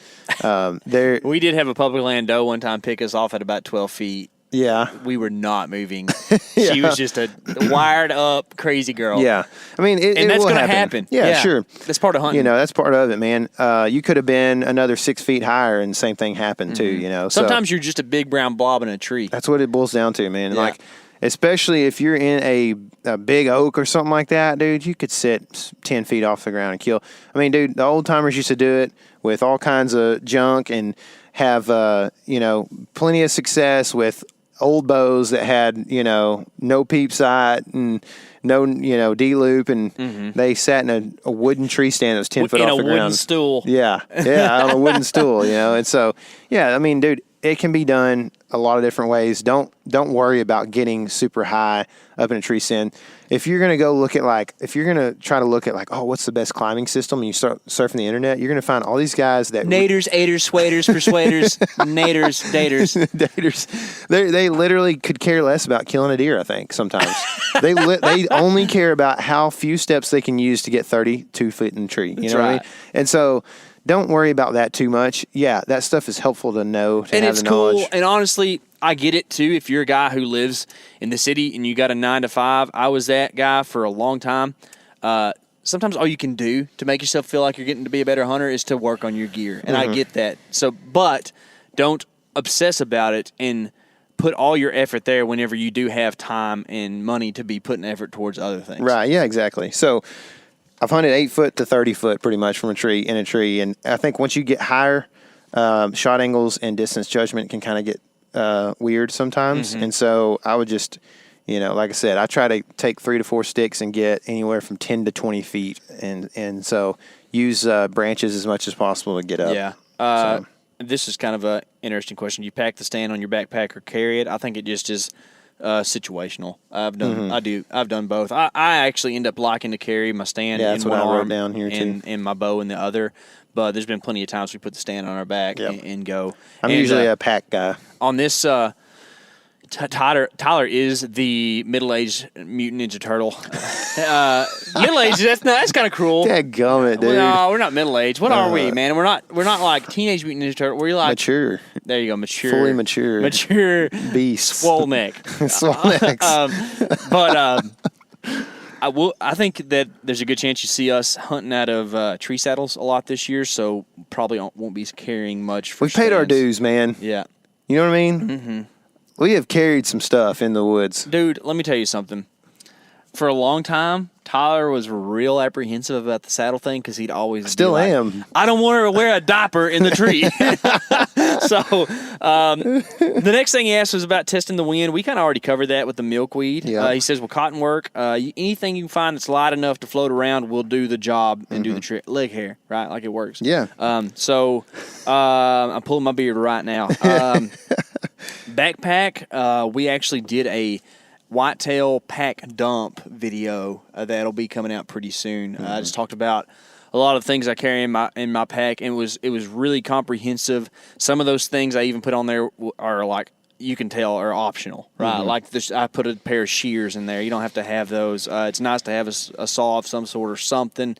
We did have a public land doe one time pick us off at about 12 feet. Yeah. We were not moving. She was just a wired up, crazy girl. Yeah. I mean, and that's going to happen. Yeah, sure. That's part of hunting. That's part of it, man. You could have been another 6 feet higher and the same thing happened too, Sometimes you're just a big brown blob in a tree. That's what it boils down to, man. Yeah. Like, especially if you're in a big oak or something like that, dude, you could sit 10 feet off the ground and kill. I mean, dude, the old timers used to do it with all kinds of junk and have, plenty of success with old bows that had, no peep sight and no, D-loop, and they sat in a wooden tree stand that was 10 foot off the ground. In a wooden stool. Yeah, on a wooden stool, and so, I mean, dude, it can be done a lot of different ways. Don't worry about getting super high up in a tree stand. If you're going to try to look at oh, what's the best climbing system, and you start surfing the internet, you're going to find all these guys that Naders, aiders, swaders, persuaders, naders, daters. daters. They literally could care less about killing a deer, I think, sometimes. they only care about how few steps they can use to get 32 feet in the tree. You know what I mean? And so don't worry about that too much. Yeah, that stuff is helpful to know, to have the knowledge. Cool. And honestly, I get it too. If you're a guy who lives in the city and you got a 9 to 5, I was that guy for a long time. Sometimes all you can do to make yourself feel like you're getting to be a better hunter is to work on your gear. And I get that. But don't obsess about it and put all your effort there whenever you do have time and money to be putting effort towards other things. Right. Yeah, exactly. So I've hunted 8 foot to 30 foot pretty much from a tree. And I think once you get higher, shot angles and distance judgment can kind of get weird sometimes. And so I would just, like I said, I try to take 3 to 4 sticks and get anywhere from 10 to 20 feet. And so use branches as much as possible to get up. Yeah. This is kind of an interesting question. You pack the stand on your backpack or carry it? I think it just is situational. I've done both. I actually end up liking to carry my stand in one arm down here and my bow in the other. But there's been plenty of times we put the stand on our back and go. I'm usually a pack guy. On this, Tyler is the middle-aged mutant ninja turtle. Middle-aged, that's kind of cruel. Dadgummit, dude. No, we're not middle-aged. What are we, man? We're not like teenage mutant ninja turtle. We're like mature. There you go, mature. Fully mature. Mature beast. Swole neck. Swole necks. I think that there's a good chance you see us hunting out of tree saddles a lot this year, so probably won't be carrying much for We paid our dues, man. Yeah. You know what I mean? Mm-hmm. We have carried some stuff in the woods. Dude, let me tell you something. For a long time, Tyler was real apprehensive about the saddle thing because he'd always still am. I don't want to wear a diaper in the tree. So the next thing he asked was about testing the wind. We kind of already covered that with the milkweed. He says, well, cotton work, anything you can find that's light enough to float around will do the job and do the trick. Leg hair, right? Like it works. Yeah. So I'm pulling my beard right now. Backpack, we actually did a whitetail pack dump video that'll be coming out pretty soon. I just talked about a lot of things I carry in my pack, and it was really comprehensive. Some of those things I even put on there are like, you can tell, are optional, right? Like this, I put a pair of shears in there. You don't have to have those. It's nice to have a saw of some sort or something.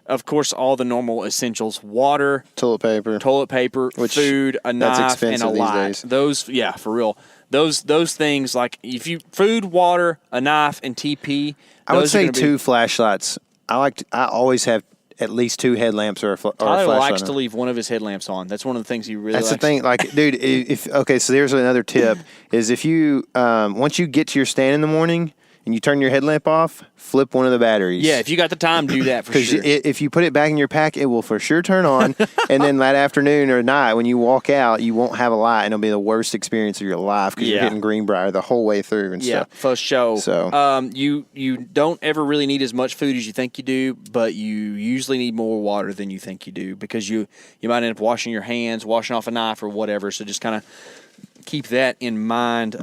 Of course, all the normal essentials: water, toilet paper, food, a knife, and a light. Those, yeah, for real. Those things, like if you food, water, a knife, and TP. I would say 2 flashlights. I always have at least 2 headlamps or a flashlight. Tyler likes to leave one of his headlamps on. That's one of the things he really likes. That's the thing. Like, dude, so there's another tip: is if you once you get to your stand in the morning and you turn your headlamp off, flip one of the batteries. Yeah, if you got the time, do that for sure. Because if you put it back in your pack, it will for sure turn on. And then that afternoon or night, when you walk out, you won't have a light, and it'll be the worst experience of your life because you're hitting Greenbrier the whole way through and stuff. Yeah, for sure. So, you don't ever really need as much food as you think you do, but you usually need more water than you think you do because you might end up washing your hands, washing off a knife or whatever. So just kind of keep that in mind.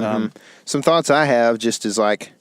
Some thoughts I have just is like,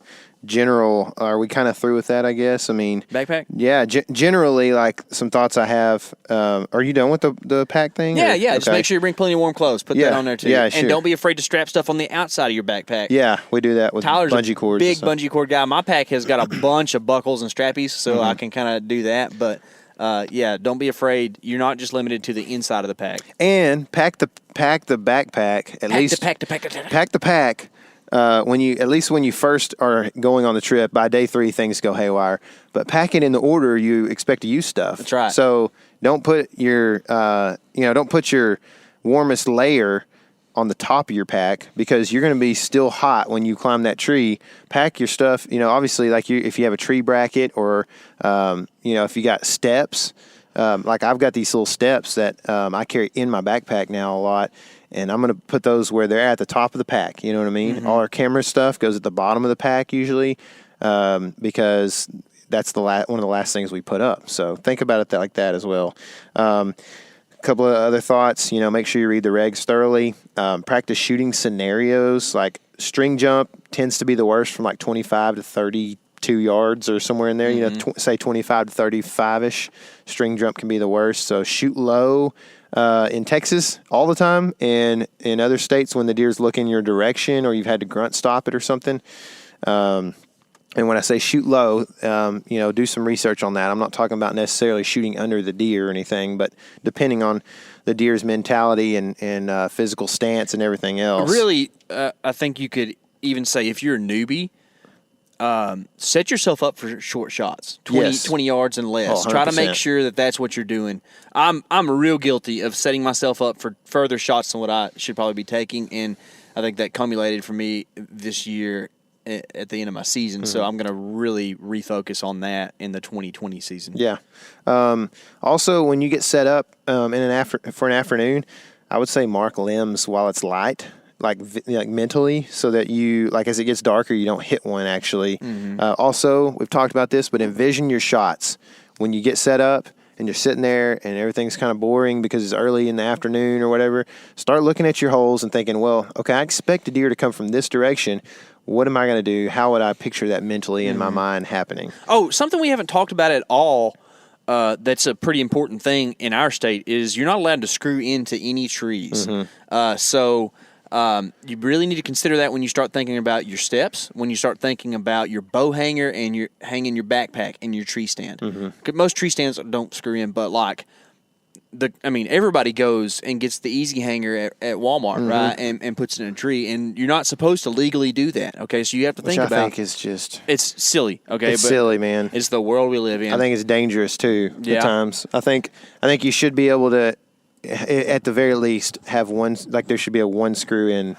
general, are we kind of through with that, I guess? I mean, backpack? Yeah, generally, like some thoughts I have. Are you done with the pack thing? Yeah, yeah. Okay. Just make sure you bring plenty of warm clothes. Put that on there too. Yeah, sure. And don't be afraid to strap stuff on the outside of your backpack. Yeah, we do that with Tyler's bungee cords. Big bungee cord guy. My pack has got a bunch of buckles and strappies, so I can kind of do that. But don't be afraid. You're not just limited to the inside of the pack. And pack the backpack at least. Pack the pack. When you first are going on the trip, by day 3 things go haywire. But pack it in the order you expect to use stuff. That's right. So don't put your warmest layer on the top of your pack because you're going to be still hot when you climb that tree. Pack your stuff. Obviously, like if you have a tree bracket or if you got steps. like I've got these little steps that I carry in my backpack now a lot, and I'm going to put those where they're at the top of the pack. You know what I mean? All our camera stuff goes at the bottom of the pack usually, because that's one of the last things we put up. So think about it like that as well. A couple of other thoughts, make sure you read the regs thoroughly. Practice shooting scenarios. Like string jump tends to be the worst from like 25 to 32 yards or somewhere in there. Say 25 to 35-ish. String jump can be the worst. So shoot low in Texas all the time, and in other states when the deer's looking your direction or you've had to grunt stop it or something. And when I say shoot low, do some research on that. I'm not talking about necessarily shooting under the deer or anything, but depending on the deer's mentality and physical stance and everything else. Really, I think you could even say if you're a newbie, set yourself up for short shots, 20 yards and less. Try to make sure that that's what you're doing. I'm real guilty of setting myself up for further shots than what I should probably be taking, and I think that culminated for me this year at the end of my season. So I'm going to really refocus on that in the 2020 season. Yeah. Also, when you get set up for an afternoon, I would say mark limbs while it's light, like mentally, so that you, like as it gets darker, you don't hit one actually. Also, we've talked about this, but envision your shots. When you get set up and you're sitting there and everything's kind of boring because it's early in the afternoon or whatever, start looking at your holes and thinking, well, okay, I expect a deer to come from this direction. What am I going to do? How would I picture that mentally in my mind happening? Oh, something we haven't talked about at all that's a pretty important thing in our state is you're not allowed to screw into any trees. So you really need to consider that when you start thinking about your steps, when you start thinking about your bow hanger and your hanging your backpack and your tree stand. Most tree stands don't screw in, but everybody goes and gets the easy hanger at Walmart, right, and puts it in a tree, and you're not supposed to legally do that. Okay, so you have to think about. I think is just it's silly. Okay, it's silly, man. It's the world we live in. I think it's dangerous too. At times, I think you should be able to, at the very least, have one. Like there should be a one screw in.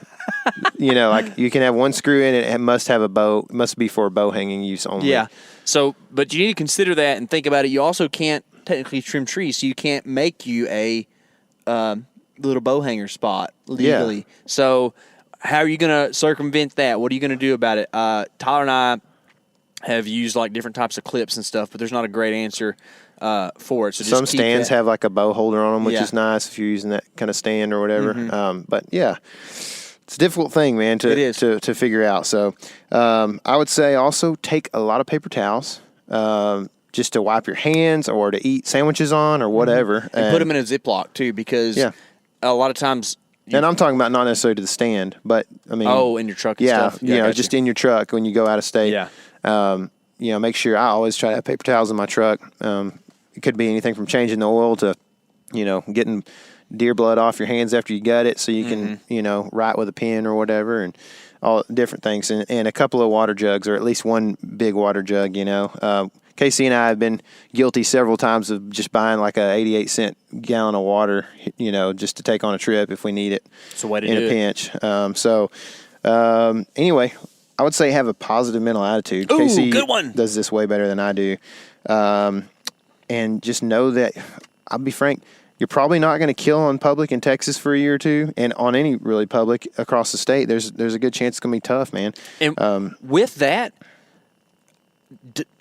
Like you can have one screw in, and it must have a bow. Must be for bow hanging use only. Yeah. So, but you need to consider that and think about it. You also can't technically trim trees, so you can't make you a little bow hanger spot legally. Yeah. So how are you going to circumvent that? What are you going to do about it? Tyler and I have used like different types of clips and stuff, but there's not a great answer for it. So some stands have like a bow holder on them, which is nice if you're using that kind of stand or whatever. But yeah, it's a difficult thing, man, to figure out. So I would say also take a lot of paper towels. Just to wipe your hands or to eat sandwiches on or whatever. And put them in a Ziploc, too, because a lot of times... And I'm talking about not necessarily to the stand, but, I mean... Oh, in your truck and stuff. Yeah, just in your truck when you go out of state. Yeah. Make sure I always try to have paper towels in my truck. It could be anything from changing the oil to, getting deer blood off your hands after you gut it so you can, write with a pen or whatever, and all different things. And a couple of water jugs, or at least one big water jug, Casey and I have been guilty several times of just buying like a 88-cent gallon of water, just to take on a trip if we need it. It's a way to in do a pinch. Anyway, I would say have a positive mental attitude. Ooh, Casey good one. does this way better than I do. And just know that, I'll be frank, you're probably not going to kill on public in Texas for a year or two, and on any really public across the state, there's a good chance it's going to be tough, man. And with that,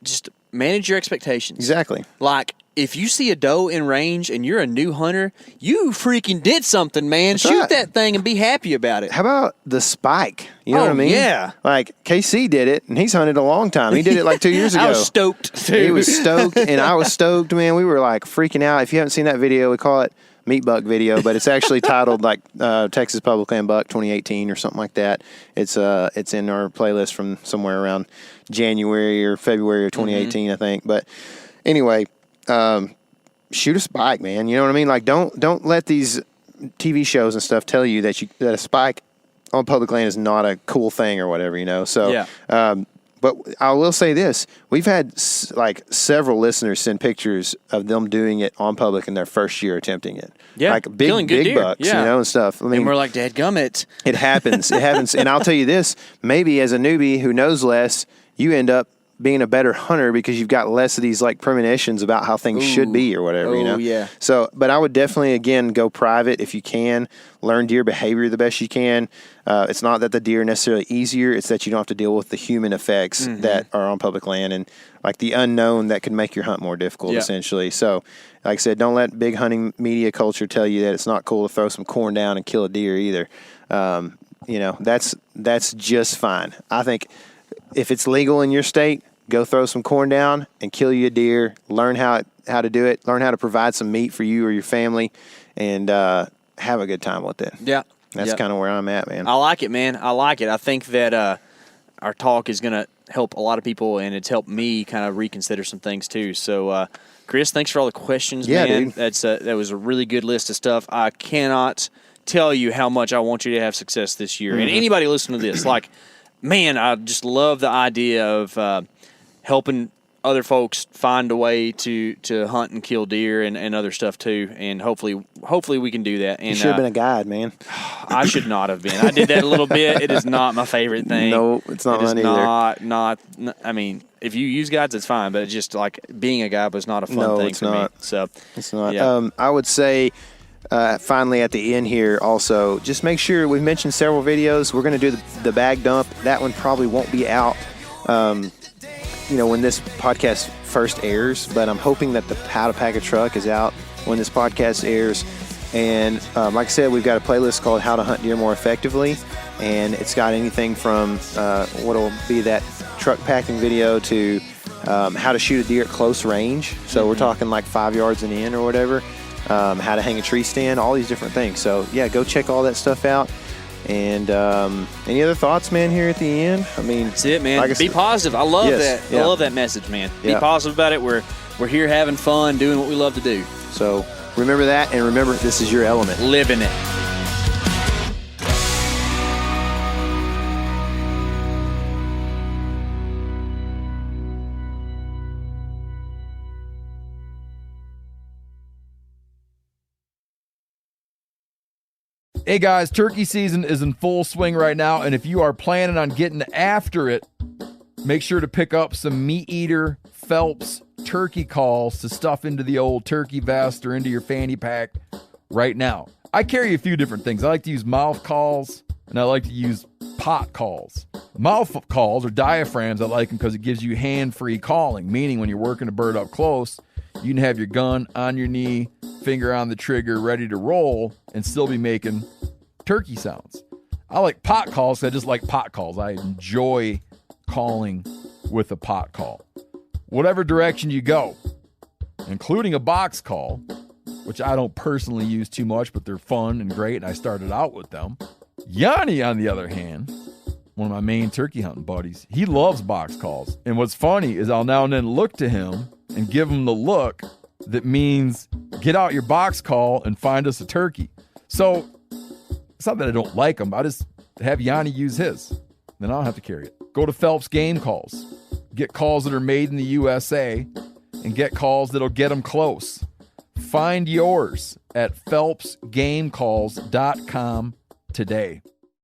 just manage your expectations. Exactly. Like, if you see a doe in range and you're a new hunter, you freaking did something, man. That's Shoot right. that thing and be happy about it. How about the spike? You know what I mean? Yeah. Like, KC did it, and he's hunted a long time. He did it like 2 years ago. I was stoked, too. He was stoked, and I was stoked, man. We were, like, freaking out. If you haven't seen that video, we call it Meat Buck video, but it's actually titled, like, Texas Public Land Buck 2018 or something like that. It's in our playlist from somewhere around January or February of 2018, I think. But anyway, shoot a spike, man. You know what I mean? Like, don't let these TV shows and stuff tell you that a spike on public land is not a cool thing or whatever, So, yeah. But I will say this: we've had several listeners send pictures of them doing it on public in their first year attempting it. Yeah, like big deer. bucks, and stuff. I mean, and we're like, dadgummit. It happens. It happens. And I'll tell you this: maybe as a newbie who knows less, you end up being a better hunter because you've got less of these like premonitions about how things should be or whatever, you know? Yeah. So, but I would definitely, again, go private if you can. Learn deer behavior the best you can. It's not that the deer are necessarily easier. It's that you don't have to deal with the human effects that are on public land and like the unknown that could make your hunt more difficult, essentially. So, like I said, don't let big hunting media culture tell you that it's not cool to throw some corn down and kill a deer either. You know, that's just fine. I think if it's legal in your state, go throw some corn down and kill you a deer. Learn how to do it. Learn how to provide some meat for you or your family, and have a good time with it. Yeah, that's kind of where I'm at, man. I like it, man. I like it. I think that our talk is going to help a lot of people, and it's helped me kind of reconsider some things too. So, Chris, thanks for all the questions, man. Dude. That was a really good list of stuff. I cannot tell you how much I want you to have success this year. And anybody listening to this, like, man, I just love the idea of helping other folks find a way to hunt and kill deer and other stuff too. And hopefully we can do that. And you should have been a guide, man. I should not have been. I did that a little bit. It is not my favorite thing. No, it's not mine either. Not. I mean, if you use guides, it's fine. But it's just like being a guide was not a fun thing for me. So it's not. Yeah. I would say. Finally, at the end here, also, just make sure we've mentioned several videos. We're going to do the bag dump. That one probably won't be out, when this podcast first airs. But I'm hoping that the How to Pack a Truck is out when this podcast airs. And like I said, we've got a playlist called How to Hunt Deer More Effectively. And it's got anything from what'll be that truck packing video to how to shoot a deer at close range. So we're talking like 5 yards and in or whatever. How to hang a tree stand, all these different things. So, yeah, go check all that stuff out. And any other thoughts, man, here at the end? I mean, that's it, man. Like be positive. I love that. Yeah. I love that message, man. Be positive about it. We're here having fun, doing what we love to do. So remember that, and remember this is your element. Living it. Hey guys, turkey season is in full swing right now, and if you are planning on getting after it, make sure to pick up some Meat Eater Phelps turkey calls to stuff into the old turkey vest or into your fanny pack right now. I carry a few different things. I like to use mouth calls, and I like to use pot calls. Mouth calls or diaphragms, I like them because it gives you hand-free calling, meaning when you're working a bird up close, you can have your gun on your knee, finger on the trigger, ready to roll, and still be making turkey sounds. I like pot calls. I just like pot calls. I enjoy calling with a pot call. Whatever direction you go, including a box call, which I don't personally use too much, but they're fun and great, and I started out with them. Yanni, on the other hand, one of my main turkey hunting buddies, he loves box calls. And what's funny is I'll now and then look to him and give him the look that means get out your box call and find us a turkey. So it's not that I don't like them. I just have Yanni use his. Then I don't have to carry it. Go to Phelps Game Calls. Get calls that are made in the USA and get calls that'll get them close. Find yours at phelpsgamecalls.com today.